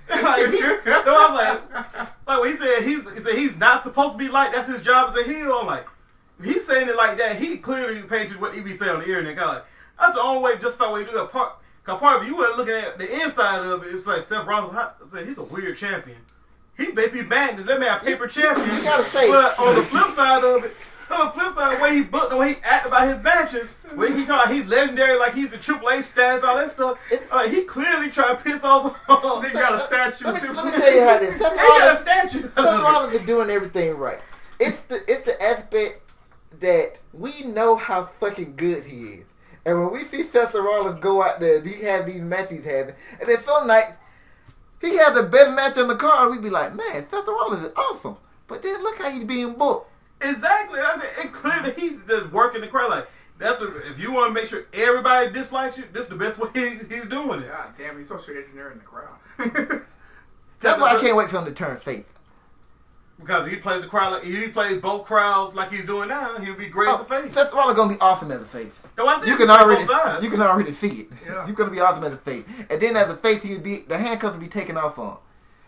Like when he said he's not supposed to be like that's his job as a heel. I'm like, if he's saying it like that, he clearly painted what he be saying on the internet. Like, that's the only way justify way to do it. Cause part of you weren't looking at the inside of it. It's like Seth Rollins. He's a weird champion. He basically banged that man a paper champion. You gotta say, but on the flip side of it, the way he booked, the way he acted about his matches, when he talk, he's legendary, like he's the Triple H status, all that stuff. He clearly trying to piss off. They got a statue. Let me tell you how this. Seth got Rollins is doing everything right. It's the aspect that we know how fucking good he is. And when we see Seth Rollins go out there and he have these matches he's having, and then some night he had the best match on the card, we'd be like, man, Seth Rollins is awesome. But then look how he's being booked. Exactly. It's clear that he's just working the crowd. Like, if you want to make sure everybody dislikes you, this is the best way he's doing it. God damn, he's social engineering the crowd. That's why I can't wait for him to turn face. Because if he plays the crowd, like if he plays both crowds like he's doing now, he'll be great as a face. Seth Rollins gonna be awesome as a face. You You can already see it. Yeah. He's gonna be awesome as a face, and then as a face, the handcuffs will be taken off on.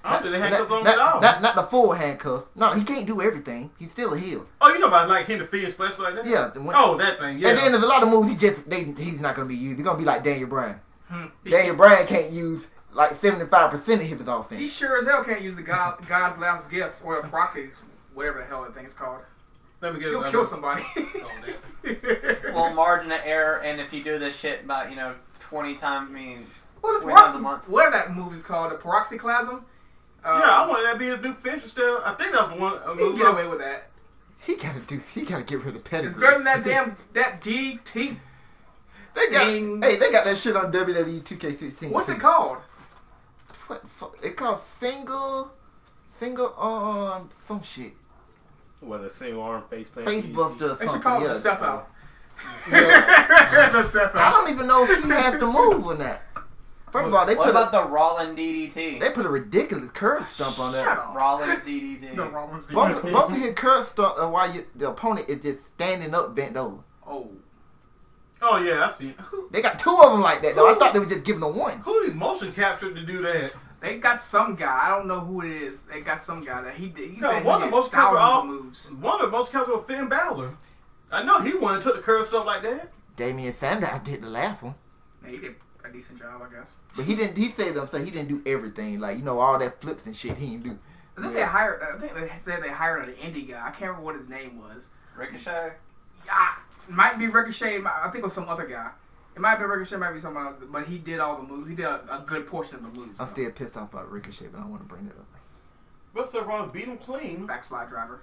I don't think the handcuffs on him at all. Not the full handcuffs. No, he can't do everything. He's still a heel. Oh, you know about like him defeating special like that? Yeah. That thing. Yeah. And then there's a lot of moves he's not gonna be used. He's gonna be like Daniel Bryan. He Daniel Bryan can't use like 75% of his offense. He sure as hell can't use the God's last gift or the proxy, whatever the hell that thing is called. Let me get He'll kill somebody. Well, margin of error, and if you do this shit about 20 times, Well, the 20 times a paroxy, month. whatever that movie's called, the Paroxyclasm. Yeah, I want that to be his new finisher still. I think that's the one. He can get away with that. He gotta get rid of pedigree. It's better than that DT. They got Ding. they got that shit on WWE 2K16. What's too. it called? What the fuck? It's called single arm some shit. What, a single arm face plant? Face buster or They something. should call it yeah. the step out. Yeah. The step I out. don't even know if he has the move or not. First of all, they what put about the Rollins DDT? they put a ridiculous curve stump on Shut that. up. Rollins DDT. No, Rollins Both DDT. of his curve stump while the opponent is just standing up, bent over. Oh. Oh yeah, I see. They got two of them like that though. I thought they were just giving them one. Who is motion captured to do that? They got some guy. I don't know who it is. They got some guy that he did. He No, said one he of did the most thousands of moves. One of the most captured was Finn Balor. I know he won and took the curve stuff like that. Damian Sandow did the last one. Yeah, he did a decent job, I guess. But he didn't. He said himself he didn't do everything. Like all that flips and shit. He didn't do. I think they hired. I think they said they hired an indie guy. I can't remember what his name was. Ricochet. Might be Ricochet. I think it was some other guy. It might be Ricochet. Might be someone else. But he did all the moves. He did a good portion of the moves. I'm still pissed off about Ricochet, but I want to bring it up. But Seth Rollins beat him clean. Backslide driver.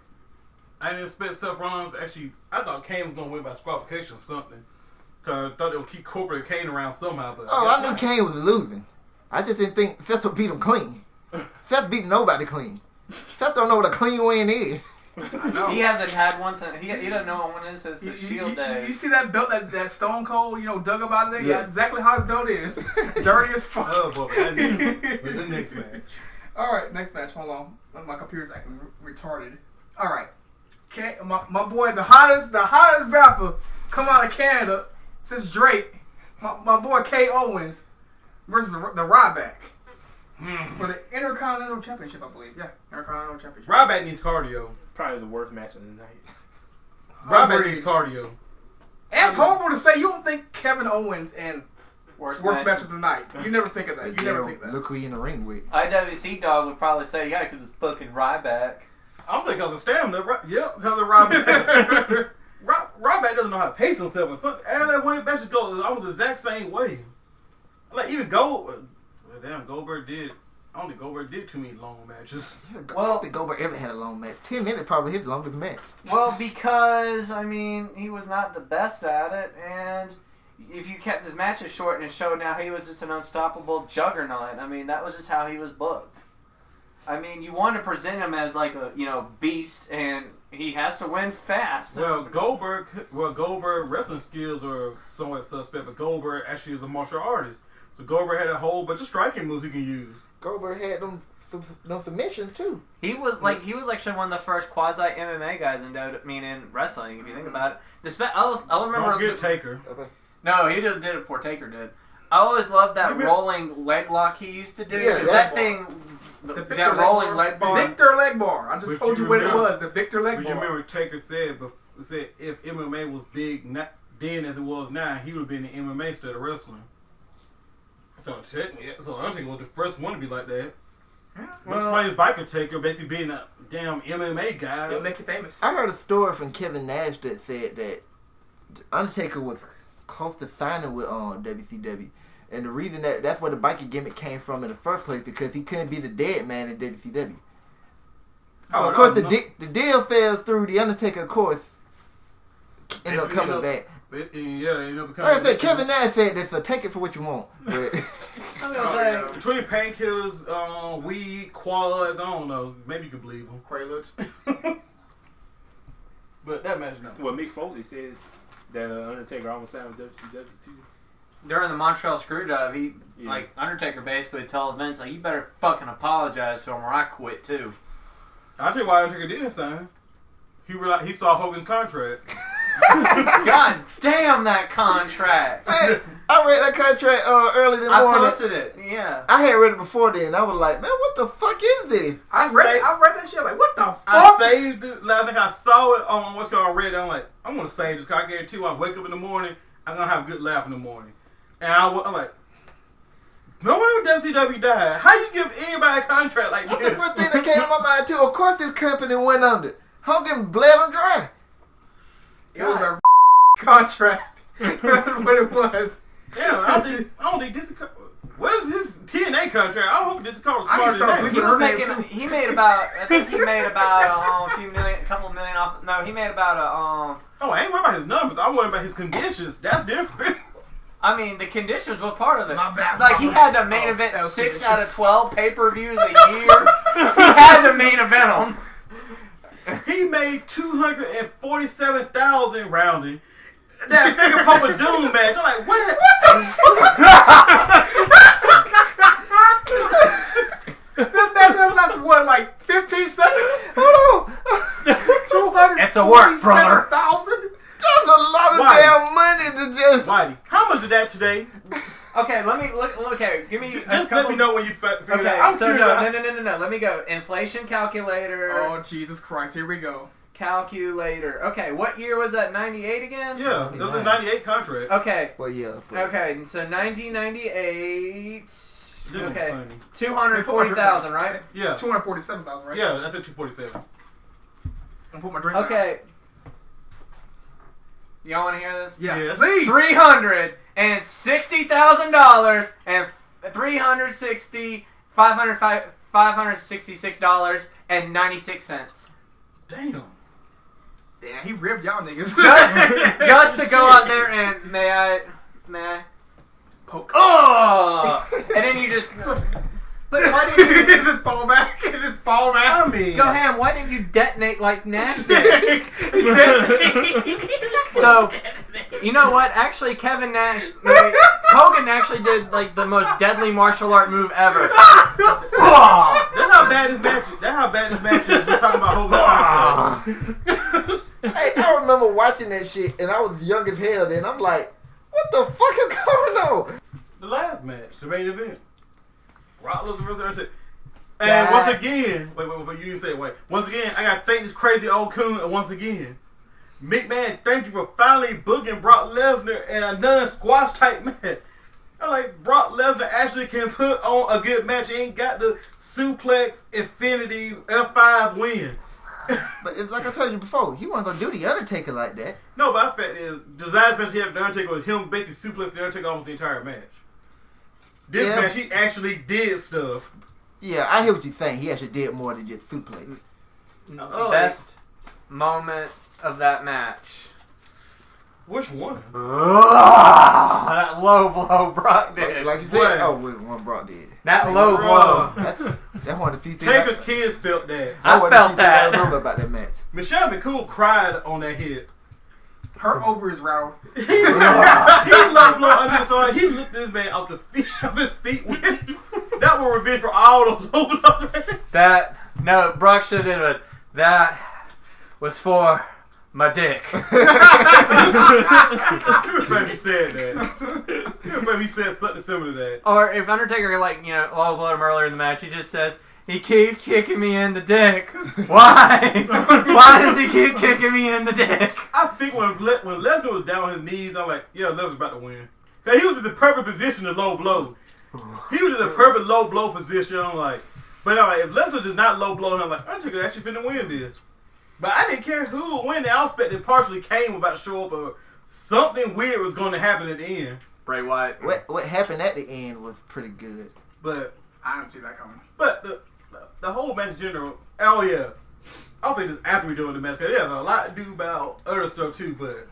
I didn't expect Seth Rollins actually. I thought Kane was gonna win by disqualification or something. Cause I thought they would keep Cobra and Kane around somehow. But Oh, I knew Kane was losing. I just didn't think Seth would beat him clean. Seth beat nobody clean. Seth don't know what a clean win is. I know. He hasn't had one since he doesn't know when this is the Shield You days. see that belt that Stone Cold, dug up out of there? Yeah. Yeah, exactly how his belt is. Dirty as fuck. Oh, boy, but the next match. All right, next match. Hold on. My computer's acting retarded. All right. Okay, my boy, the hottest rapper come out of Canada since Drake. My boy K. Owens versus the Ryback for the Intercontinental Championship, I believe. Yeah, Intercontinental Championship. Ryback needs cardio. Probably the worst match of the night. Ryback needs cardio. And it's horrible to say you don't think Kevin Owens and Worst match of the night. You never think of that. You never think that. Look who he in the ring with. IWC Dog would probably say, yeah, because it's fucking Ryback. I'm saying because of stamina. Yep, because of Ryback. Ryback doesn't know how to pace himself or something. And that way matches go almost the exact same way. Like even Goldberg did. I don't think Goldberg did too many long matches. I Well- don't think Goldberg ever had a long match. 10 minutes probably his longest match. Well, because, he was not the best at it, and if you kept his matches short and it showed now he was just an unstoppable juggernaut, that was just how he was booked. You want to present him as like a, beast, and he has to win fast. Well, Goldberg wrestling skills are somewhat suspect, but Goldberg actually is a martial artist. So Goldberg had a whole bunch of striking moves he can use. Goldberg had them submissions too. He was actually one of the first quasi MMA guys in wrestling. If you think about it, I remember. Don't forget Taker. No, he just did it before Taker did. I always loved that rolling leg lock he used to do. Yeah, that thing, that rolling leg bar. Victor leg bar. I just But told you you what it remember- was. The Victor leg But bar. you remember Taker said if MMA was big then as it was now, he would have been in MMA instead of wrestling. So Undertaker was the first one to be like that. Well, explain Biker Taker basically being a damn MMA guy. It'll make you famous. I heard a story from Kevin Nash that said that Undertaker was close to signing with WCW. And the reason that's where the biker gimmick came from in the first place, because he couldn't be the dead man in WCW. So of course the deal fell through. The Undertaker, of course, ended up coming back. It ended up Like becoming. I said, Kevin Nash said this, so take it for what you want. But I was gonna say, Between painkillers, weed, quads, I don't know. Maybe you could believe him. Quaaludes. But that match, no. Well, Mick Foley said that Undertaker almost signed with WCW too. during the Montreal Screwjob, Undertaker basically told Vince, like, you better fucking apologize to him or I quit too. I'll tell you why Undertaker didn't sign. He saw Hogan's contract. God damn that contract. Hey, I read that contract early this I morning. posted it. Yeah. I had read it before then. I was like, man, what the fuck is this? I read that shit like, what the fuck? I saved it. I think I saw it on what's called Reddit. I'm like, I'm gonna save this because I guarantee you, I wake up in the morning, I'm gonna have a good laugh in the morning. And I'm like, no one ever WCW died. How you give anybody a contract like That's this? the first thing that came to my mind too. Of course, this company went under. Hogan bled them dry. It was a contract. That's what it was. Damn, I don't think this. Where's his TNA contract? I hope this car was I need to smarter start than He that. was making. He made about. I think he made about a couple million off. No, he made about Oh, I ain't worried about his numbers. I'm worried about his conditions. That's different. I mean, the conditions were part of it. My bad, Like, he had to main event 6 out of 12 pay-per-views a year. He had to main event them. He made $247,000 rounding. That figure Papa Doom match. I'm like, what? This match lasted what, like 15 seconds? Oh, 247,000. It's a work, brother. that's a lot of Why? damn money to just. Whitey, how much is that today? Okay, let me look. Okay, give me a Just couple. let me know when you figure it Okay, out. I'm so curious no. Let me go. Inflation calculator. Oh Jesus Christ! Here we go. Calculator. Okay, what year was that? 98 again? Yeah, that was a 98 contract. Okay. Well, yeah. Okay, so 1998. Didn't Okay, funny. 240,000, right? Yeah. 247,000, right? Yeah, that's at 247. I'm put my drink down. Okay. Y'all want to hear this? Yeah. Yes. Please. $360,000 and $566.96. Damn. Damn, he ripped y'all niggas. Just to go out there and may I poke. oh, and then you just. But why didn't you just fall back. Just fall back. I mean, go ham? Why didn't you detonate like Nash did? So, you know what? Actually, Hogan actually did like the most deadly martial art move ever. that's how bad this match is. That's how bad this match is. We're talking about Hogan's contract. Hey, I remember watching that shit, and I was young as hell. Then I'm like, what the fuck is going on? The last match, the main event. Brock Lesnar versus Undertaker. And once again, wait, you didn't say it. Wait. Once again, I gotta thank this crazy old coon once again. McMahon, thank you for finally booking Brock Lesnar in a non-squash type match. I'm like, Brock Lesnar actually can put on a good match. He ain't got the suplex, infinity, F5 win. But it's like I told you before, he wasn't gonna do the Undertaker like that. No, but the fact is, the last match he had with the Undertaker was him basically suplexing the Undertaker almost the entire match. This Yeah. match, he actually did stuff. Yeah, I hear what you're saying. He actually did more than just suplex. Best moment of that match. Which one? That low blow Brock did. Like you What? said, oh, one Brock did. That low blow. That's one of the few things. Taker's kids felt that. I one of the felt few things I that. remember about that match. Michelle McCool cried on that hit. Her over is round. He loved blow under his arm. He lifted this man off his feet with. That was revenge for all those low blows. Brock should have done it. That was for my dick. He was maybe said that. He was maybe said something similar to that. Or if Undertaker low blowed him earlier in the match, he just says, "He keeps kicking me in the dick. Why? Why does he keep kicking me in the dick?" I think when Lesnar was down on his knees, I'm like, yeah, Lesnar's about to win. Cause he was in the perfect position to low blow. He was in the perfect low blow position. I'm like, if Lesnar does not low blow, I'm like, Undertaker actually finna win this. But I didn't care who would win. The aspect that partially came about to show up, or something weird was going to happen at the end. Bray Wyatt. What happened at the end was pretty good. But I didn't see that coming. the whole match in general, oh yeah. I'll say this after we doing the match, because there's a lot to do about other stuff too, but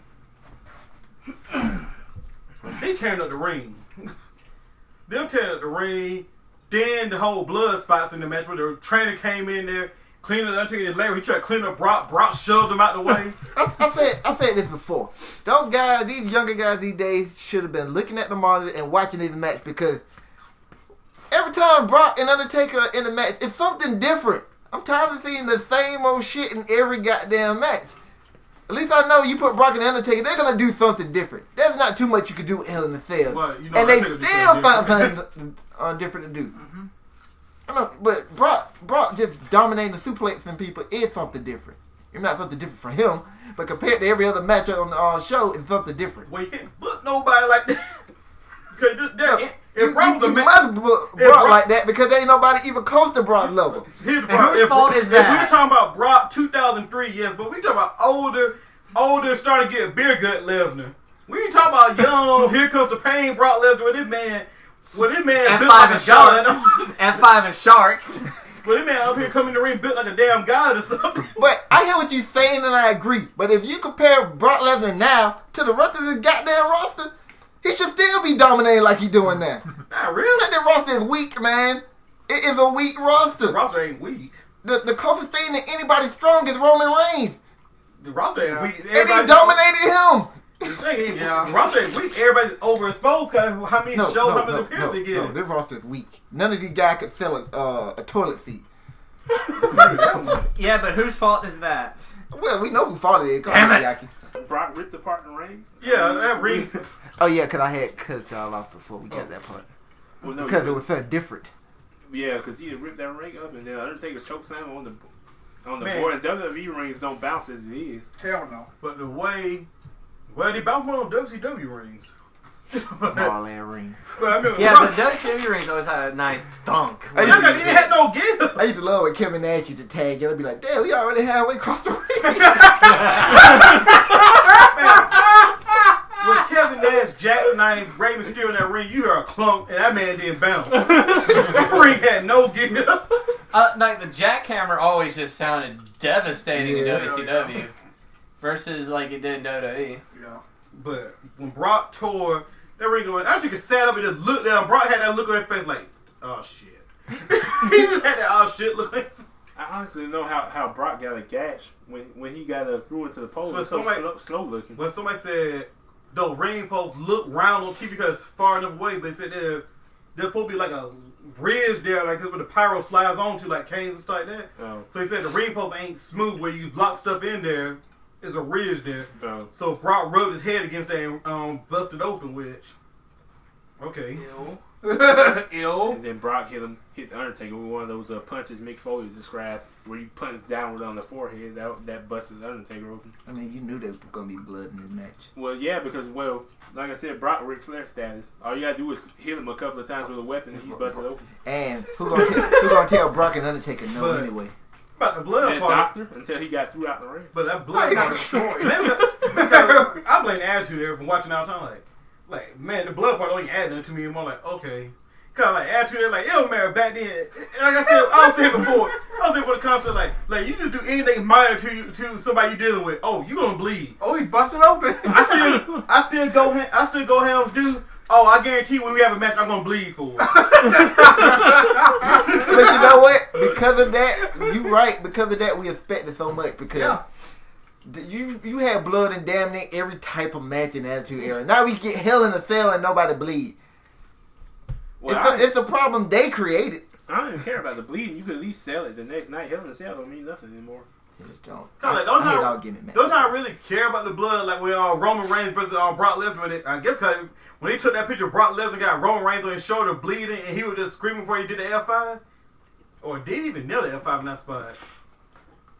they tearing up the ring. Them tearing up the ring, then the whole blood spots in the match where the trainer came in there, cleaned up Undertaker's labor. He tried to clean up Brock. Brock shoved him out the way. I said this before. Those guys, these younger guys these days, should have been looking at the monitor and watching this match, because every time Brock and Undertaker are in the match, it's something different. I'm tired of seeing the same old shit in every goddamn match. At least I know you put Brock and the Undertaker, they're gonna do something different. There's not too much you could do with Hell in a Cell, Well, you know, and they Undertaker do still something find something different to do. I know, but Brock just dominating the suplexing people is something different. It's not something different for him, but compared to every other match on the show, it's something different. Well, you can't book nobody like that. Because You if Brock was a man, must book Brock like that because there ain't nobody even close to Brock level. here's the And problem. whose fault is If that? we're talking about Brock 2003, yes, but we talking about older, starting to get beer gut Lesnar. We ain't talking about young. Here comes the pain, Brock Lesnar. With this man F5 built like and a god. sharks. F5 and sharks. Well, this man up here coming in the ring built like a damn god or something. But I hear what you're saying and I agree. But if you compare Brock Lesnar now to the rest of the goddamn roster, he should still be dominating like he doing now. Not really. That roster is weak, man. It is a weak roster. The roster ain't weak. The closest thing to anybody strong is Roman Reigns. The roster ain't weak. And he dominated him. The thing ain't the roster ain't weak. Everybody's overexposed because how many shows, how many appearances they get. No, this roster is weak. None of these guys could sell a toilet seat. Yeah, but whose fault is that? Well, we know who fought it. Damn it. Yaki. Brock ripped apart the ring. Yeah, that rings. Oh, yeah, because I had cut y'all off before we got that part. Well, no, Because it was something different. Yeah, because he had ripped that ring up, and then Undertaker chokeslam on the Man. board. And WWE rings don't bounce as it is. Hell no. But the way, they bounce more on WCW rings. Small ass ring. But I mean, Yeah, but WCW rings always had a nice thunk. Hey, y'all got, you ain't had no give. I used to love when Kevin Nash used to tag and I'd be like, damn, we already halfway across the ring. When Kevin Nash jackknifed Rey Mysterio in that ring, you heard a clunk, and that man didn't bounce. The ring had no give. Like the jackhammer always just sounded devastating in WCW versus like it did in WWE. Yeah. But when Brock tore that ring going, I could stand up and just look down. Brock had that look on his face like, oh shit. He just had that oh shit look on his face. I honestly don't know how Brock got a gash when he got through into the pole. So It's so somebody- slow looking. When somebody said the ring posts look round on TV because it's far enough away, but it said there's supposed to be like a ridge there, like this where the pyro slides onto, like canes and stuff like that. Oh. So he said the ring post ain't smooth where you block stuff in there. There's a ridge there. Oh. So Brock rubbed his head against that and busted open, which, okay. Ew. And then Brock hit the Undertaker with one of those punches Mick Foley described, where you punch downward on the forehead. That busted the Undertaker open. I mean, you knew there was going to be blood in this match. Well, yeah, because like I said, Brock Ric Flair status. All you gotta do is hit him a couple of times with a weapon, and he's busted open. And who gonna tell Brock and Undertaker no But- anyway? About the blood And part. Doctor until he got through out the ring. But that blood part is story. Because I blame the attitude there from watching all the time. Like, man, the blood part don't even add nothing to me. And I'm like, okay. Cause like attitude there, like, it don't matter back then. Like I was saying before, for the concept, like you just do anything minor to somebody you dealing with. Oh, you gonna bleed. Oh, he's busting open. I still go ham, dude. Oh, I guarantee when we have a match, I'm gonna bleed for it. But you know what? Because of that, you right. Because of that, we expect it so much. Because you had blood in damn near every type of match in the Attitude Era. Now we get Hell in a Cell and nobody bleed. Well, It's a problem they created. I don't even care about the bleeding. You could at least sell it the next night. Hell in a Cell don't mean nothing anymore. Don't. Kinda like, I hate all gimmick matches. Don't I really care about the blood like when Roman Reigns versus Brock Lesnar? I guess cause when they took that picture, Brock Lesnar got Roman Reigns on his shoulder bleeding, and he was just screaming before he did the F5, or did he even nail the F5 in that spot?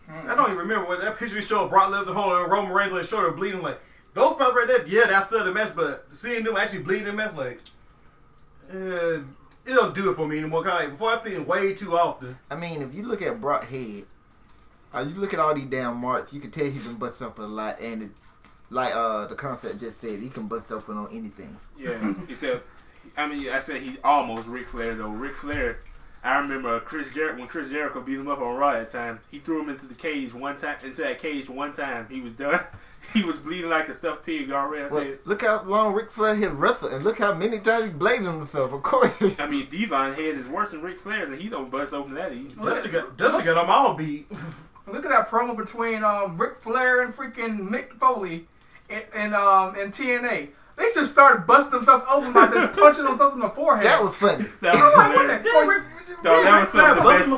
I don't even remember what that picture showed Brock Lesnar holding Roman Reigns on his shoulder bleeding. Like those spots right there, yeah, that's still the match, but seeing them actually bleed in the match, like, it don't do it for me anymore. Kind of like before, I seen it way too often. I mean, if you look at Brock head, you look at all these damn marks, you can tell he's been busted open a lot, and like the concept just said, he can bust open on anything. Yeah, I said he's almost Ric Flair though. Ric Flair, I remember when Chris Jericho beat him up on Raw that time. He threw him into that cage one time. He was done. He was bleeding like a stuffed pig already. Well, look how long Ric Flair has wrestled, and look how many times he bladed himself. Of course. I mean, Devon head is worse than Ric Flair's, and he don't bust open that easy. Dusty got them all beat. Look at that promo between Ric Flair and freaking Mick Foley and TNA. They just started busting themselves open by just punching themselves in the forehead. That was funny. That was hilarious. What the- Dog, that was some of the best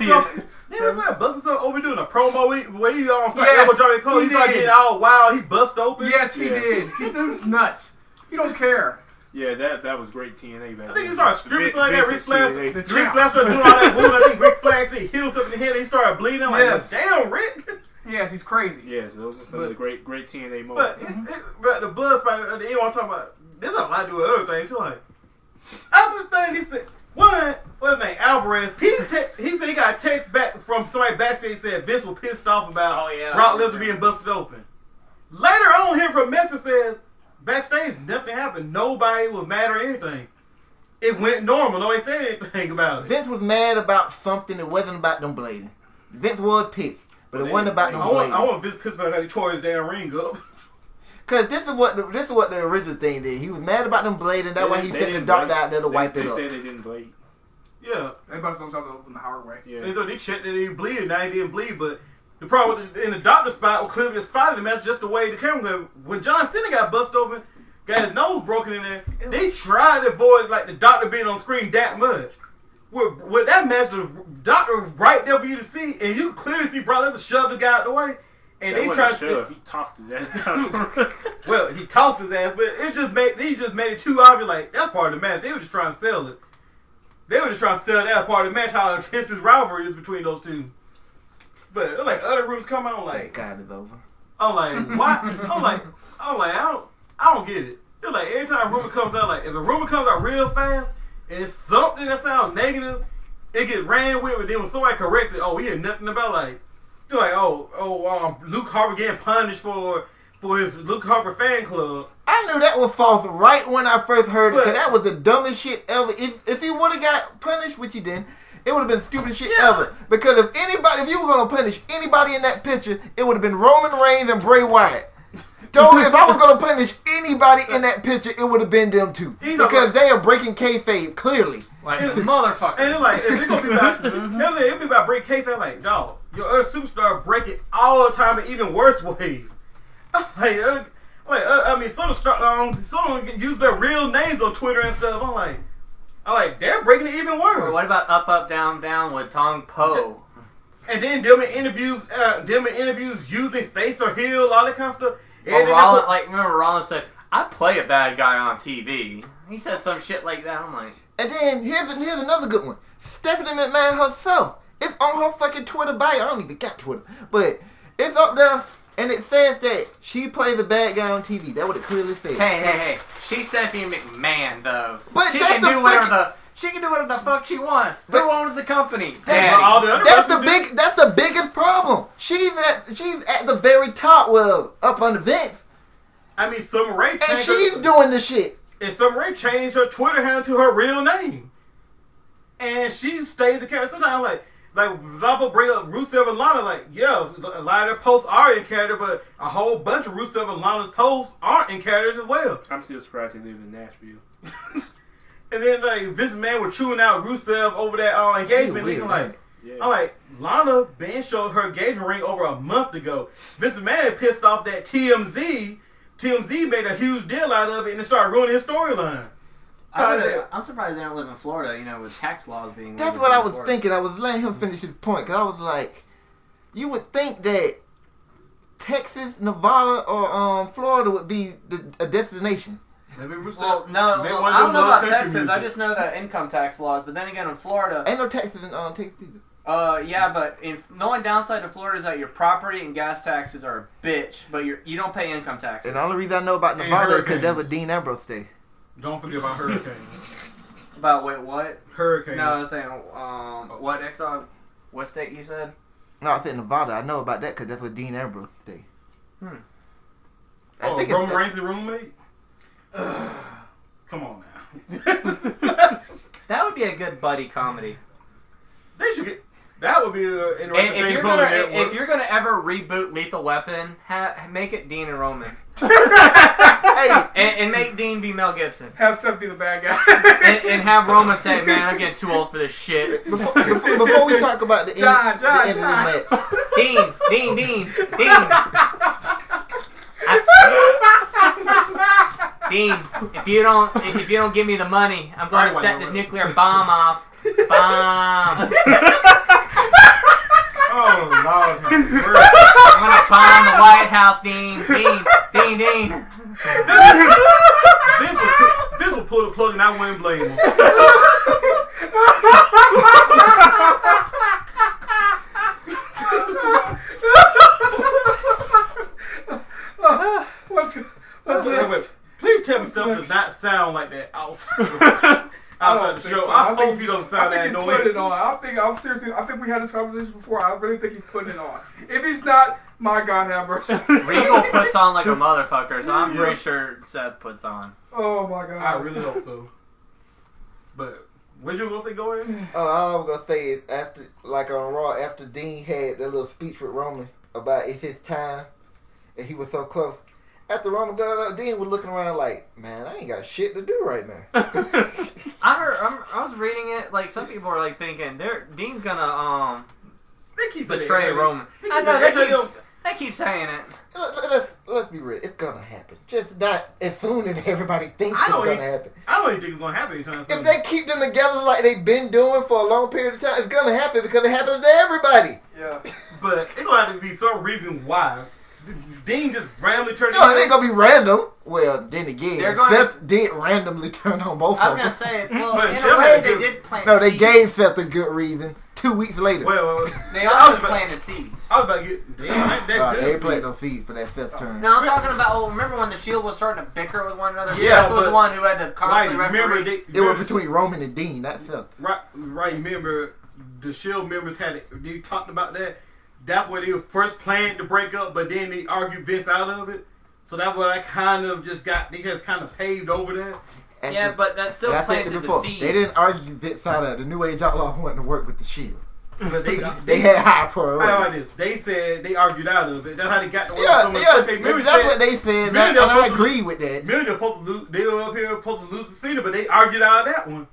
TNA. He was like busting something open doing a promo where he started Yes, dropping clothes. He he started did. getting all wild. He bust open. Yes, he Yeah. did. He was nuts. He don't care. Yeah, that was great TNA back I think then. he started stripping like that. Ric Flair TNA. started doing all that moving. I think Ric Flair actually hit him something in the head and he started bleeding. I'm like, Yes. damn, Rick. Yes, he's crazy. Yeah, so those are some of the great TNA But, moments. but the blood spot at the end, I'm talking about, there's a lot to do with other things. So like, other thing, he said, what's his name? Alvarez. He said he got a text back from somebody backstage said Vince was pissed off about Brock Lesnar being busted open. Later on, here from Messer says, backstage, nothing happened. Nobody was mad or anything. It went normal. Nobody said anything about it. Vince was mad about something. It wasn't about them blading. Vince was pissed, but it wasn't about them I blading. want Vince pissed about how he tore his damn ring up. Cause this is what the original thing did. He was mad about them blading. That's why he They sent the didn't doctor blade. out there to wipe it They up. said they didn't blade. Yeah. They busted themselves open the hard way. Yeah. And so they checked that he didn't bleed, and now he didn't bleed. But the problem with in the doctor spot was clearly a spot in the match, just the way the camera. When John Cena got busted open, got his nose broken in there, they tried to avoid like the doctor being on screen that much. With that match, the doctor right there for you to see, and you clearly see Brock Lesnar shove the guy out the way, and That they wasn't try to shove. He tossed his ass out. well, he tossed his ass, but he just made it too obvious. Like that's part of the match. They were just trying to sell it. They were just trying to sell that part of the match. How intense this rivalry is between those two. But like other rooms come out, That like God is over. I'm like what? I don't get it. It's like every time a rumor comes out, like if a rumor comes out real fast and it's something that sounds negative, it gets ran with. But then when somebody corrects it, we hear nothing about like. You're like, Luke Harper getting punished for his Luke Harper fan club. I knew that was false right when I first heard it, But- because that was the dumbest shit ever. If he would have got punished, which he didn't, it would have been the stupidest shit Yeah. ever. Because if you were going to punish anybody in that picture, it would have been Roman Reigns and Bray Wyatt. So if I was going to punish anybody in that picture, it would have been them two. You know, Because they are breaking kayfabe, clearly. Like And- motherfuckers. And it's like, if it's gonna be about, it'll be about break case. I'm like, dog, your other superstar break it all the time in even worse ways. Some use their real names on Twitter and stuff. I'm like, they're breaking it even worse. Or what about Up Up Down Down with Tong Po? And then them in interviews using face or heel, all that kind of stuff. Or Rollins, remember Rollins said, "I play a bad guy on TV." He said some shit like that. I'm like, And then here's another good one. Stephanie McMahon herself. It's on her fucking Twitter bio. I don't even got Twitter. But it's up there and it says that she plays a bad guy on TV. That's what it clearly says. hey. She's Stephanie McMahon though. But she that's can the do whatever fucking- she can do whatever the fuck she wants. But- Who owns the company? That's- all Daddy. the other That's the biggest problem. She's at the very top, up on the Vince. I mean, Summer Rae And changed she's her, doing the shit. and Summer Rae changed her Twitter handle to her real name, and she stays the character. Sometimes like Lava bring up Rusev and Lana, like, yeah, a lot of their posts are in character, but a whole bunch of Rusev and Lana's posts aren't in characters as well. I'm still surprised he live in Nashville. And then like this man was chewing out Rusev over that engagement Weird, ring. I'm like, Yeah. I'm like, Lana Ben showed her engagement ring over a month ago. Vince McMahon pissed off that TMZ made a huge deal out of it and it started ruining his storyline. I'm surprised they don't live in Florida. With tax laws being. That's legal what I in was Florida. thinking. I was letting him finish his point. Because I was like, you would think that Texas, Nevada, or Florida would be a destination. Maybe Rusev. Well, no, maybe well, one I of don't them know love about country Texas. I music. just know that income tax laws. But then again, in Florida, Ain't no Texas in Texas either. yeah, but the only downside to Florida is that your property and gas taxes are a bitch, but you don't pay income taxes. And the only reason I know about And Nevada is because that's hurricanes. where Dean Ambrose stay. Don't forget about hurricanes. About what? Hurricanes. No, I was saying what Exxon? What state you said? No, I said Nevada. I know about that because that's where Dean Ambrose stay. I think Roman it's Reigns' roommate? Come on now. That would be a good buddy comedy. They should get. That would be an interesting If thing you're to put on the gonna network. if you're gonna ever reboot Lethal Weapon, make it Dean and Roman, hey, and make Dean be Mel Gibson, Have Steph be the bad guy. and have Roman say, "Man, I'm getting too old for this shit." before we talk about the end, John, the end of the match, Dean. Dean, if you don't give me the money, I'm going to Right, set right, this right. nuclear bomb off. Bomb. I'm gonna bomb the White House, Dean. Vince would pull the plug and I wouldn't blame him. Wait. Please tell me something does not sound like that outside the show. So. I hope he doesn't sound I that think he's annoying. putting it on. I think we had this conversation before. I really think he's putting it on. If he's not, my God have mercy. Regal puts on like a motherfucker, so I'm pretty sure Seth puts on. Oh my God. I really hope so. But what you gonna say, go ahead? All I was gonna say is after, like on Raw, after Dean had that little speech with Roman about it's his time, and he was so close. After Roman got up, Dean was looking around like, man, I ain't got shit to do right now. I was reading it, like, some people are, like, thinking, Dean's gonna, They keep betray saying Roman. They I keep know, saying- they keep saying it. Let's be real. It's gonna happen. Just not as soon as everybody thinks I it's don't gonna even- happen. I don't even think it's gonna happen anytime soon. If they keep them together like they've been doing for a long period of time, it's gonna happen because it happens to everybody. Yeah. But it's gonna have to be some reason why. Dean just randomly turned No, it ain't gonna be random. Well, then again, They're going Seth did randomly turn on both I of was them. gonna say, well, But in Seth a way, had they to- did plant No, they seeds. gave Seth a good reason. 2 weeks later. Well, They I also was about- planted seeds. I was about to get. They ain't that They good. ain't planted no seeds for that Seth turn. No, I'm talking about, remember when the Shield was starting to bicker with one another? Yeah, Seth was the but- one who had to Right, constantly remember referee. they. It was between Roman and Dean, not Seth. Right, remember the Shield members they talked about that. That's where they were first planning to break up, but then they argued Vince out of it. So that's what I kind of just got. They just kind of paved over that. Yeah, but that still And I said planted it the before. seeds. They didn't argue Vince out of it. The New Age Outlaws wanted to work with the Shield. But They had high How priority. about this? They said they argued out of it. That's how they got to work Yeah, so much. yeah, Okay, remember that's said- what they said, remember and they're I supposed to agree with that. Remember they're supposed to lose. They were up here supposed to lose the Cena, but they argued out of that one.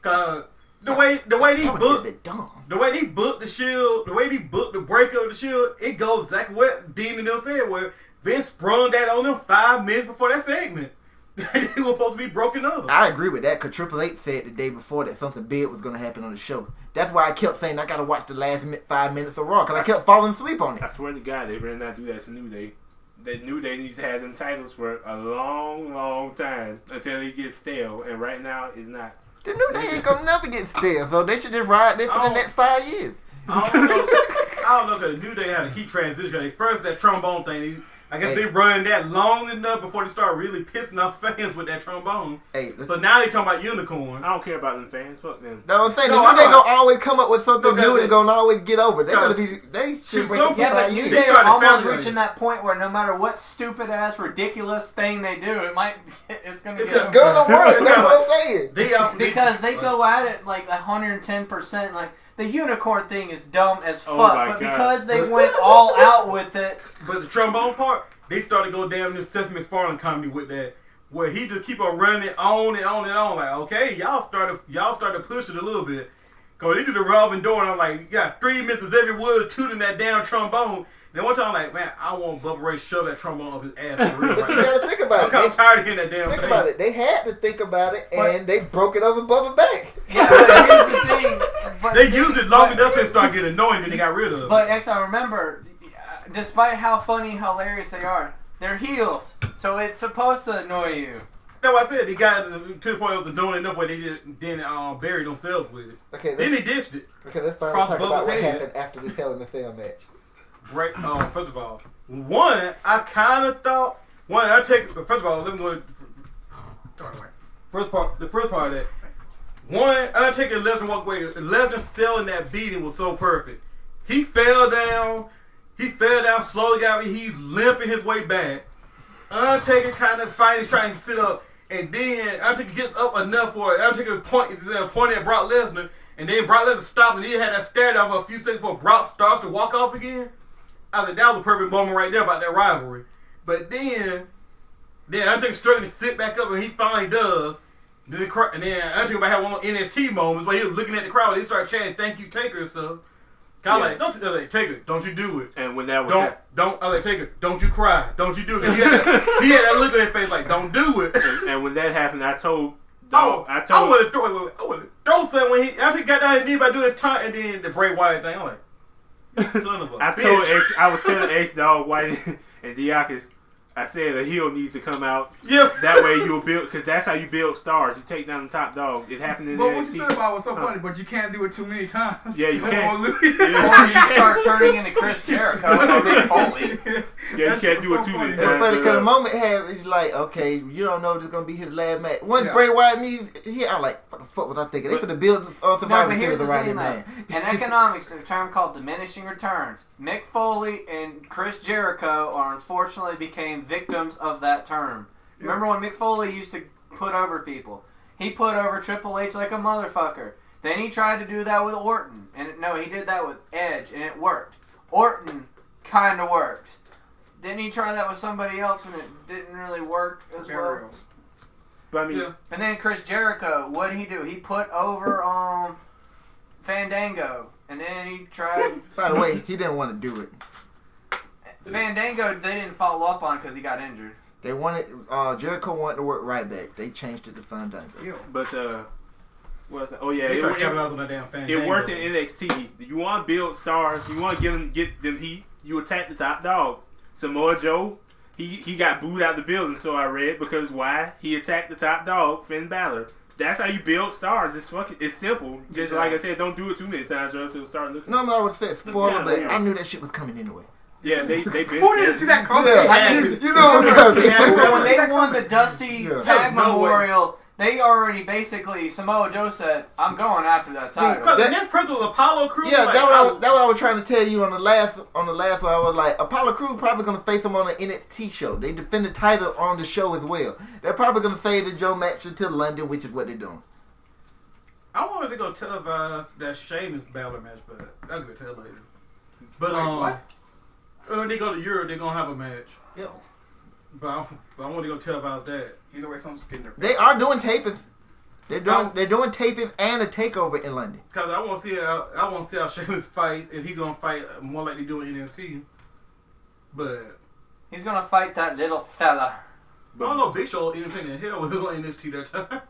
Cause the way they That would've booked, been dumb. the way they booked the Shield, the way they booked the breakup of the Shield, it goes exactly what Dean and them said. Where Vince sprung that on them 5 minutes before that segment. They were supposed to be broken up. I agree with that because Triple H said the day before that something big was going to happen on the show. That's why I kept saying I got to watch the last 5 minutes of Raw because I kept falling asleep on I it. swear to God, they better not do that to New Day. That New Day needs to have them titles for a long, long time until they get stale. And right now, it's not. The New Day ain't going to never get stale, so they should just ride this for the next 5 years. I don't know because New Day had to keep transitioning. They first that trombone thing. I guess they run that long enough before they start really pissing off fans with that trombone. Hey, So now they talking about unicorns. I don't care about them fans. Fuck them. no, I'm saying No, the I New Day know. gonna always come up with something No, new they- and gonna always get over. They gotta be. They should Shoot, break up for Yeah, but 5 New years. Day are started almost February. reaching that point where no matter what stupid ass ridiculous thing they do, it's gonna It's get Gonna work. That's what I'm saying. because they go at it like 110%. Like the unicorn thing is dumb as fuck, Oh my but God. because they went all out with it, But the trombone part, they started to go down this Seth MacFarlane comedy with that, where he just keep on running it on and on and on. Like, okay, y'all started to push it a little bit. Cause they did the revolving door, and I'm like, you got 3 Mrs. Everywood tooting that damn trombone. Then one time I'm like, man, I want Bubba Ray to shove that trombone up his ass for real. But you right gotta think about I'm kind it. of tired of hearing that damn Think thing. about it. They had to think about it, But- and they broke it over Bubba back. yeah. But here's the thing. But, They used it long but- enough to start getting annoying, then they got rid of it. But next time, remember, despite how funny and hilarious they are, they're heels, so it's supposed to annoy you. That's what I said. They got to the point it was annoying enough where they just then buried themselves with it. Okay, Then let's, they ditched it. let's finally Cross talk Bubba's about what head. happened after this Hell in a Cell match. Right. First of all, I kind of thought first of all, let me go. The first part of that. Undertaker and Lesnar walk away. Lesnar selling that beating was so perfect. He fell down. Slowly got me. He's limping his way back. Undertaker kind of fighting, trying to sit up, and then Undertaker gets up enough for it. Undertaker pointing at Brock Lesnar, and then Brock Lesnar stopped, and he had that stare down for a few seconds before Brock starts to walk off again. I was like, that was a perfect moment right there about that rivalry. But then Undertaker struggling to sit back up, and he finally does. And then Undertaker might have one of those NXT moments where he was looking at the crowd, and he started chanting, "Thank you, Taker," and stuff. I was like, Taker, don't you do it. And when that was I was like, Taker, don't you cry. Don't you do it. He had that look on his face like, don't do it. and when that happened, I told. I want to throw something when he actually got down his knee by doing his taunt, and then the Bray Wyatt thing. I'm like, Son of a I bitch. I was telling X Dog White and Diakis, I said a heel needs to come out. Yep. That way you'll build, because that's how you build stars. You take down the top dog. It happened in But what you NXT. said about was so funny, but you can't do it too many times. Yeah, you can't. Or you start turning into Chris Jericho or Mick Foley. Yeah, you can't do it too many It's times. funny because the moment it's like, okay, you don't know if this is gonna be his last match. Once Yeah. Bray Wyatt needs here, I'm like, what the fuck was I thinking? They finna build No, Survivor but here's Series the around thing, this though. man. In economics, there's a term called diminishing returns. Mick Foley and Chris Jericho are unfortunately became victims of that term. Remember when Mick Foley used to put over people? He put over Triple H like a motherfucker. Then he tried to do that with Orton. And he did that with Edge, and it worked. Orton kind of worked. Didn't he try that with somebody else, and it didn't really work as well? Burials. But I mean, Yeah. And then Chris Jericho, what did he do? He put over Fandango, and then he tried. By the way, he didn't want to do it. Fandango, they didn't follow up on because he got injured. They wanted Jericho wanted to work right back. They changed it to Fandango. Ew. but what was it? Oh yeah, They it, try to it, capitalize on that damn fan. it worked in NXT. You want to build stars. You want to get them heat. You attack the top dog. Samoa Joe, he got booed out the building. So I read because why he attacked the top dog, Finn Balor. That's how you build stars. It's simple. Just like I said, don't do it too many times, or else it'll start looking. No, I would have said spoiler, Yeah, but yeah. I knew that shit was coming anyway. Yeah, they been. Who didn't see that coming? Yeah, you know what's coming. And when they won the Dusty Yeah. Tag No way. Memorial, they already basically, Samoa Joe said, I'm going after that title. Because the That- next person was Apollo Crews. Yeah, like, that's what I was trying to tell you on the last one. I was like, Apollo Crews probably gonna face him on an NXT show. They defend the title on the show as well. They're probably gonna save the Joe match until London, which is what they're doing. I wanted to go televise that Sheamus Balor match, but I'll go tell later. But What? when they go to Europe, they're gonna have a match. Ew. But I want to go televise that. Either way, someone's getting their. They are doing tapings. They're doing tapings and a takeover in London. Cause I want to see how Sheamus fights, if he's gonna fight more like they do in NXT. But He's going to fight that little fella. I don't know, Big Show entertaining the hell was on NXT that time.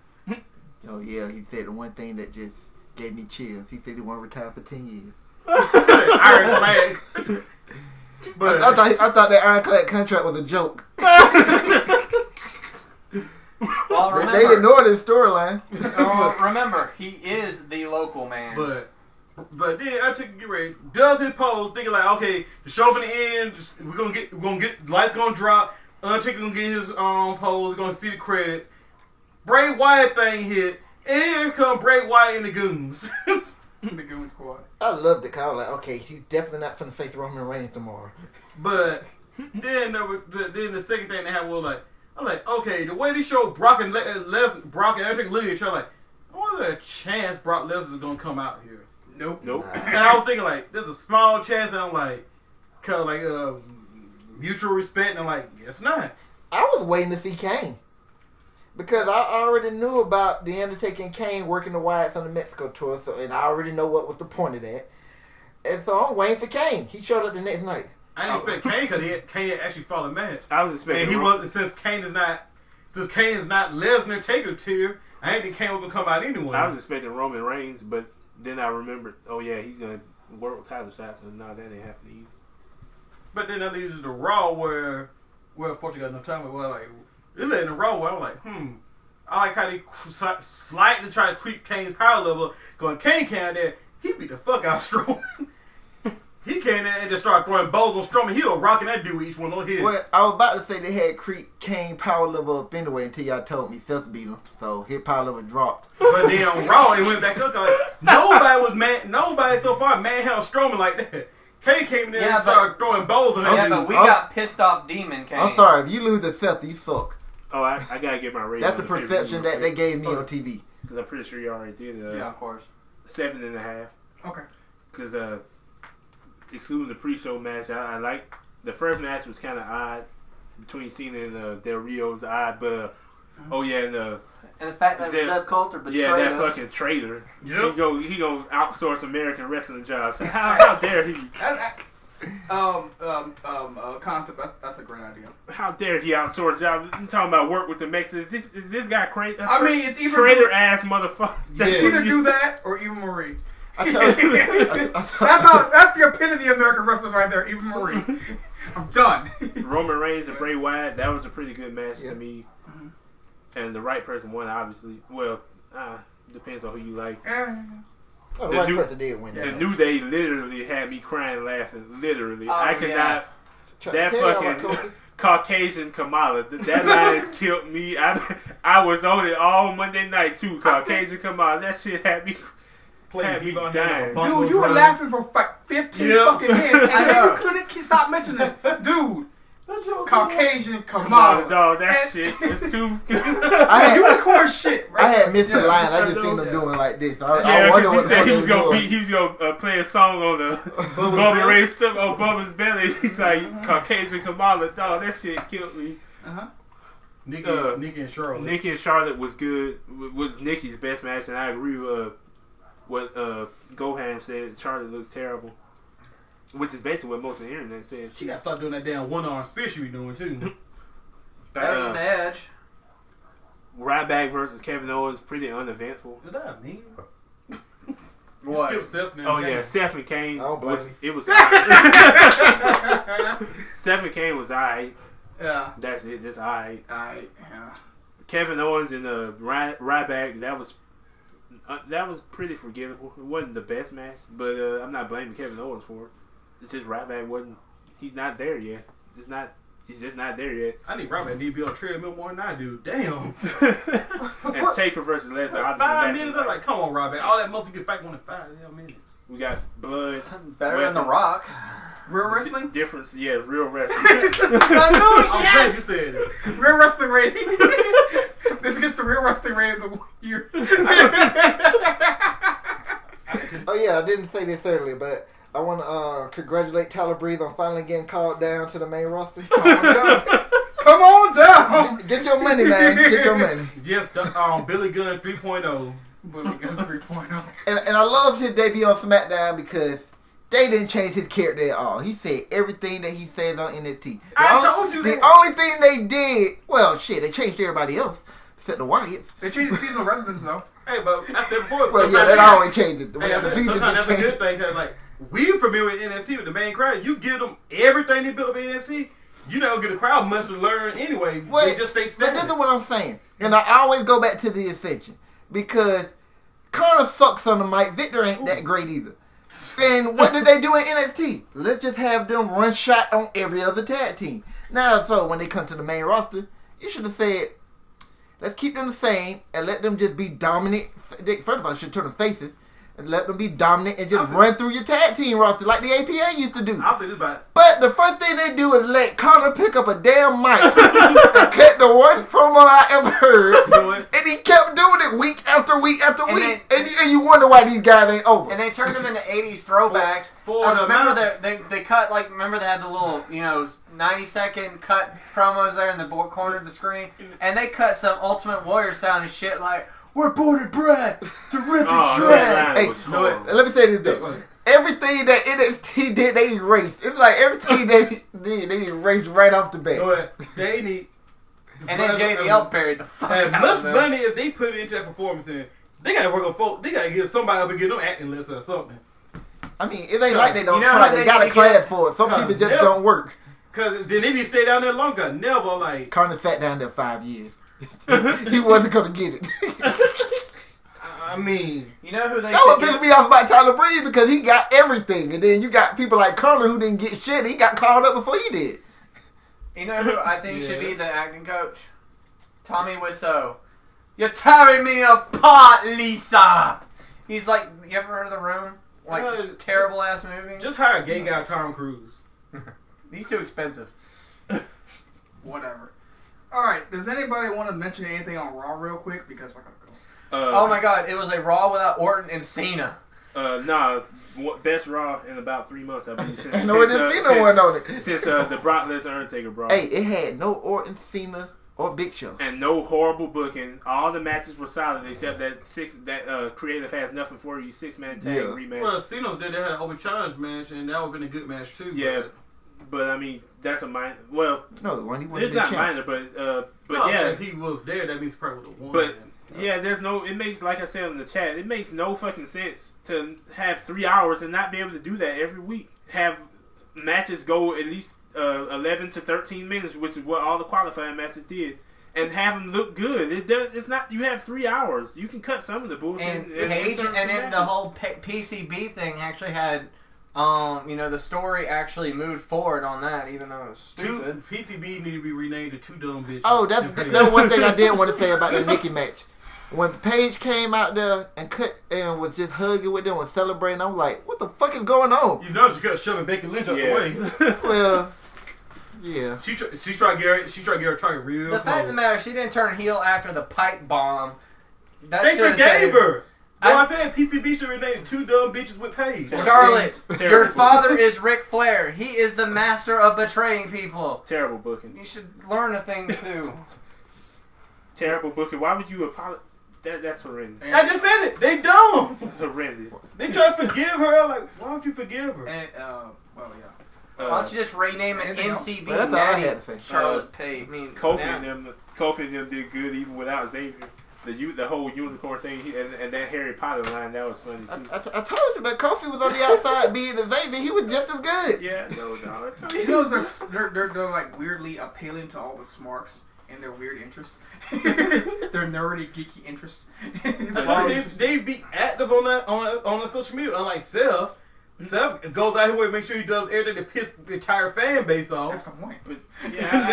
Oh yeah, he said the one thing that just gave me chills. He said he want to retire for 10 years. Iron Flag. But I thought that ironclad contract was a joke. Well, They remember, ignored his storyline. remember, he is the local man. But then I took get ready. Does his pose thinking like, okay, the show for the end, we're gonna get lights gonna drop, Undertaker gonna get his pose, gonna see the credits. Bray Wyatt thing hit, and here come Bray Wyatt and the Goons. The Goon Squad. I loved it. 'Cause I was like, okay, he's definitely not finna face Roman Reigns tomorrow. But then the second thing they had was like, I'm like, okay, the way they show Brock and Undertaker looking at each other, like, I wonder if a chance Brock Lesnar is gonna come out here. Nope. And I was thinking like, there's a small chance, and I'm like, cause like mutual respect, and I'm like, guess not. I was waiting to see Kane. Because I already knew about The Undertaker and Kane working the Wyatts on the Mexico tour, and I already know what was the point of that. And so I'm waiting for Kane. He showed up the next night. I didn't expect Kane because Kane had actually fought a match, I was expecting. and he was since Kane is not Lesnar Taker tier. I didn't think Kane was gonna come out anyway. I was expecting Roman Reigns, but then I remembered, oh yeah, he's gonna world title shots, and no, that ain't happening either. But then that leads to the Raw where unfortunately got enough time. But like it led in the Raw where I'm like, I like how they slightly try to creep Kane's power level. Going Kane came out there, he beat the fuck out of Strowman. He came there and just started throwing bows on Strowman. He was rocking that dude with each one of his. Well, I was about to say they had creep Kane power level up anyway until y'all told me Seth beat him. So his power level dropped. But then on Raw, it went back up. Like, nobody so far manhandled Strowman like that. Kane came there and started throwing bows on that yeah, dude. but we got pissed off Demon Kane. I'm sorry, if you lose to Seth, you suck. Oh, I gotta get my rating. That's the perception that they gave me on TV. Because I'm pretty sure you already did. Yeah, of course. 7.5. Okay. Because excluding the pre-show match, I like the first match was kind of odd between Cena and Del Rio's odd, but oh yeah, and And the fact that Zeb Coulter betrayed that us. fucking traitor. Yep. He go outsource American wrestling jobs. How dare he? Concept. That's a great idea. How dare he outsource jobs? I'm talking about work with the Mexicans. Is this guy crazy? I mean, it's either traitor ass motherfucker. Yeah. It's either do that or Eva Marie. I told you. That's the opinion of the American wrestlers right there. Even Marie. I'm done. Roman Reigns and Bray Wyatt, that was a pretty good match Yeah. to me. And the right person won, obviously. Well, depends on who you like. Oh, the The right new- person did win that. The match. New Day literally had me crying, laughing. Literally. Oh, I could yeah. not. Try That to tell y'all fucking about Kofi. Caucasian Kamala. That line killed me. I was on it all Monday night, too. Caucasian Kamala. That shit had me. Had me dying. Dude, you were laughing for like 15 fucking minutes, and I then know. you couldn't stop mentioning it. Dude, Caucasian Kamala, Kamala. dog. That And- shit is too. I had, Unicorn shit, right? I had missed the Yeah. line. I just Yeah. seen them doing like this. I Yeah, wonder because what he the fuck said they he was was gonna doing. be, he was gonna play a song on the Bubba Ray stuff on Bubba's belly. He's like Caucasian Kamala, dog. That shit killed me. Nikki and Charlotte. Nikki and Charlotte was good. Was Nikki's best match, and I agree with what Gohan said. Charlotte looked terrible, which is basically what most of the internet said. She got to start doing that damn one-arm spear she be doing too. Better than Edge. Ryback versus Kevin Owens, pretty uneventful. Did I mean? What? Skip Seth now. Oh yeah, Seth and Kane. I don't blame you. It was. Seth and Kane was alright. Yeah. That's it. Just alright. Yeah. Kevin Owens and Ryback, that was pretty forgivable. It wasn't the best match, but I'm not blaming Kevin Owens for it. It's just Ryback wasn't. He's not there yet. He's just not there yet. I need Robert to be on a treadmill more than I do. Damn. And Taker versus Lesnar. obviously, 5 match minutes? was I'm like, come on, Robert. All that muscle you can fight one in 5 damn minutes. we got blood. Better than The Rock. Real wrestling? Difference, yeah, real wrestling. I knew I'm it, glad you yes! said it. Real wrestling rating. This gets the real wrestling rating of the year. Oh yeah, I didn't say this earlier, but I want to congratulate Tyler Breeze on finally getting called down to the main roster. Come on down! Get your money, man. Get your money. Yes, Billy Gunn 3.0. Bully Gun 3.0. And I loved his debut on SmackDown because they didn't change his character at all. He said everything that he says on NXT. Told you The that. only thing they did, well, shit, they changed everybody else except the Wyatts. They changed the seasonal residents though. Hey, but I said before. Well, yeah, sometimes- that always changes. The, Hey, the features sometimes just that's a change. good thing because, like, we familiar with NXT with the main crowd. You give them everything they built up in NXT, you don't get the crowd much to learn anyway. Wait, They just stay but standing. this is what I'm saying. And I always go back to the Ascension. Because Connor sucks on the mic. Victor ain't that great either. And what did they do in NXT? Let's just have them run shot on every other tag team. Now, so when they come to the main roster, you should have said, let's keep them the same and let them just be dominant. First of all, you should turn them faces and let them be dominant and just run through your tag team roster like the APA used to do. I'll say this about But the first thing they do is let Connor pick up a damn mic and cut the worst promo I ever heard. Do it. And he kept doing it week after week after And week. And you wonder why these guys ain't over. And they turned them into 80s throwbacks. For the Remember amount- they cut, like, remember they had the little, 90-second cut promos there in the corner of the screen? And they cut some Ultimate Warrior sounding shit like, we're born bred to rip and Oh, shred. that line Hey, was no, horrible. Let me say this though. Everything that NXT did, they erased. It's like everything they did, they erased right off the bat. know what? They need. And then JBL buried the fuck As out much of them. money as they put into that performance, in, they gotta work on folk. They gotta get somebody up and get them acting list or something. I mean, it ain't like they don't You know try. what They they got a need to get? class for it. Some people just Yeah. don't work. Cause then they need to stay down there longer. Never like. Connor sat down there 5 years. He wasn't gonna get it. I mean, You know who they That what should pissed get? me off about Tyler Breeze because he got everything, and then you got people like Connor who didn't get shit. He got called up before you did. You know who I think should Yeah. be the acting coach? Tommy Wiseau. You're tearing me apart, Lisa! He's like, you ever heard of The Room? Like, terrible ass movie? just hire a gay guy, Tom Cruise. He's too expensive. Whatever. Alright, does anybody want to mention anything on Raw real quick? Because we're gonna go. Oh my god, it was a Raw without Orton and Cena. Nah, best Raw in about 3 months, I believe. Since, No, it didn't see no one on it. Since the Brock Lesnar Undertaker Brawl. Hey, it had no Orton, Cena, or Big Show. And no horrible booking. All the matches were solid except that Creative Has Nothing For You 6-man tag Yeah. rematch. Well, Cena's did. They had an open challenge match, and that would have been a good match too. Yeah. But I mean, that's a minor. Well, No, when he won it's the not champ. minor, but No, yeah. if he was there, that means he probably would have won. But yeah, there's no. It makes, like I said in the chat, it makes no fucking sense to have 3 hours and not be able to do that every week. Have matches go at least 11 to 13 minutes, which is what all the qualifying matches did, and have them look good. It's not. You have 3 hours. You can cut some of the bullshit. And insert some then the matches. whole PCB thing actually had, the story actually moved forward on that, even though it was stupid. PCB need to be renamed to Two Dumb Bitches. Oh, that's one thing I did want to say about the Nikki match. When Paige came out there and was just hugging with them and celebrating, I'm like, what the fuck is going on? You know she kept shoving Becky Lynch out the way. Well, yeah. She tried to get her target real The fact of the matter, she didn't turn heel after the pipe bomb. That They should've forgave said- her. I said PCB should rename it Two Dumb Bitches with Paige. Charlotte, your Terrible. father is Ric Flair. He is the master of betraying people. Terrible booking. You should learn a thing too. Terrible booking. Why would you apologize? That's horrendous. I just said it. They dumb. Horrendous. They try to forgive her. Like, why would you forgive her? And, well, yeah. Why don't you just rename it anything else? NCB Well, that's all I Natty had to say. Charlotte Page? I mean, Kofi now- and them did good even without Xavier. The whole unicorn thing and that Harry Potter line, that was funny too. I told you, but Kofi was on the outside being the Xavier. He was just as good. Yeah, no, I told You you. know, they're like weirdly appealing to all the smarks and their weird interests. Their nerdy, geeky interests. I told you, they be active on the social media, unlike Seth. Seth goes out here and make sure he does everything to piss the entire fan base off. That's the point. But, yeah,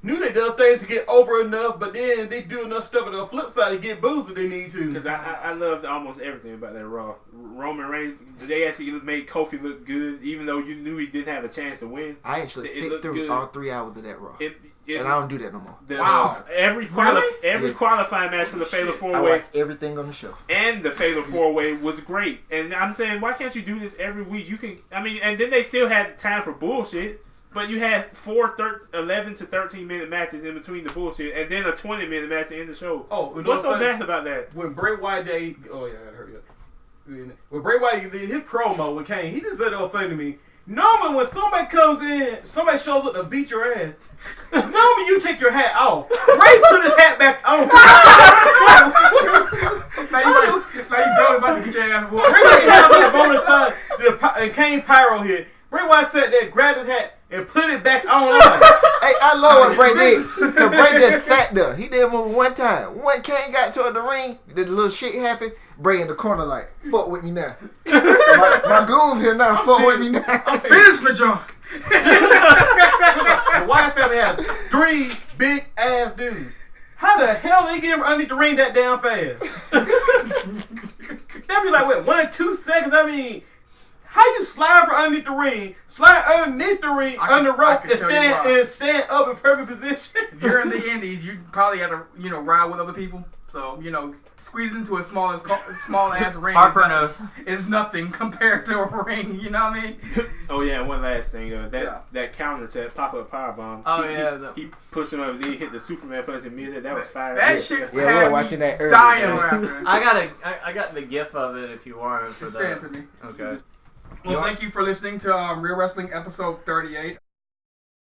New Day does things to get over enough, but then they do enough stuff on the flip side to get booze if they need to. because I loved almost everything about that Raw. Roman Reigns, they actually made Kofi look good, even though you knew he didn't have a chance to win. I actually It sit looked through good. all 3 hours of that Raw. And I don't do that no more. Wow. Every Yeah. qualifying match for the Fatal Shit. 4 I Way watch everything on the show. and the Fatal 4 Way was great. And I'm saying, why can't you do this every week? You can. I mean, and then they still had time for bullshit. But you had 11 to 13 minute matches in between the bullshit, and then a 20-minute match to end the show. Oh, you know what's so funny? bad about that? When Bray Wyatt hurry up. When Bray Wyatt did his promo with Kane, he just said it was funny to me. Normally, when somebody comes in, somebody shows up to beat your ass. Normally, you take your hat off. Bray put his hat back on. Now you go about to get your ass whooped. Bray Wyatt tried to put bonus sign, and Kane Pyro hit. Bray Wyatt sat there, grabbed his hat, and put it back on. Hey, I love what Bray did. Because Bray just sat there. He didn't move one time. When Kane got toward the ring, the little shit happened. Bray in the corner like, fuck with me now. my goons here now, fuck with me now. Finish the junk. The Wyatt family has 3 big ass dudes. How the hell they get underneath the ring that damn fast? That'd be like, what, 1 or 2 seconds? I mean, how you slide from underneath the ring, slide underneath the ring, under the rope, and stand up in perfect position? If you're in the Indies, you probably have to, ride with other people. So, squeeze into a small ass ring. Harper knows. Is nothing compared to a ring. You know what I mean? Oh yeah, one last thing. That counter to that pop-up powerbomb. He pushed him over. Then he hit the Superman punch in mid. That was fire. That shit. Yeah, we were watching that earlier. Dying laughing. I got the gif of it if you want it for Just send it that. to me. Okay. Well, thank you for listening to Real Wrestling episode 38.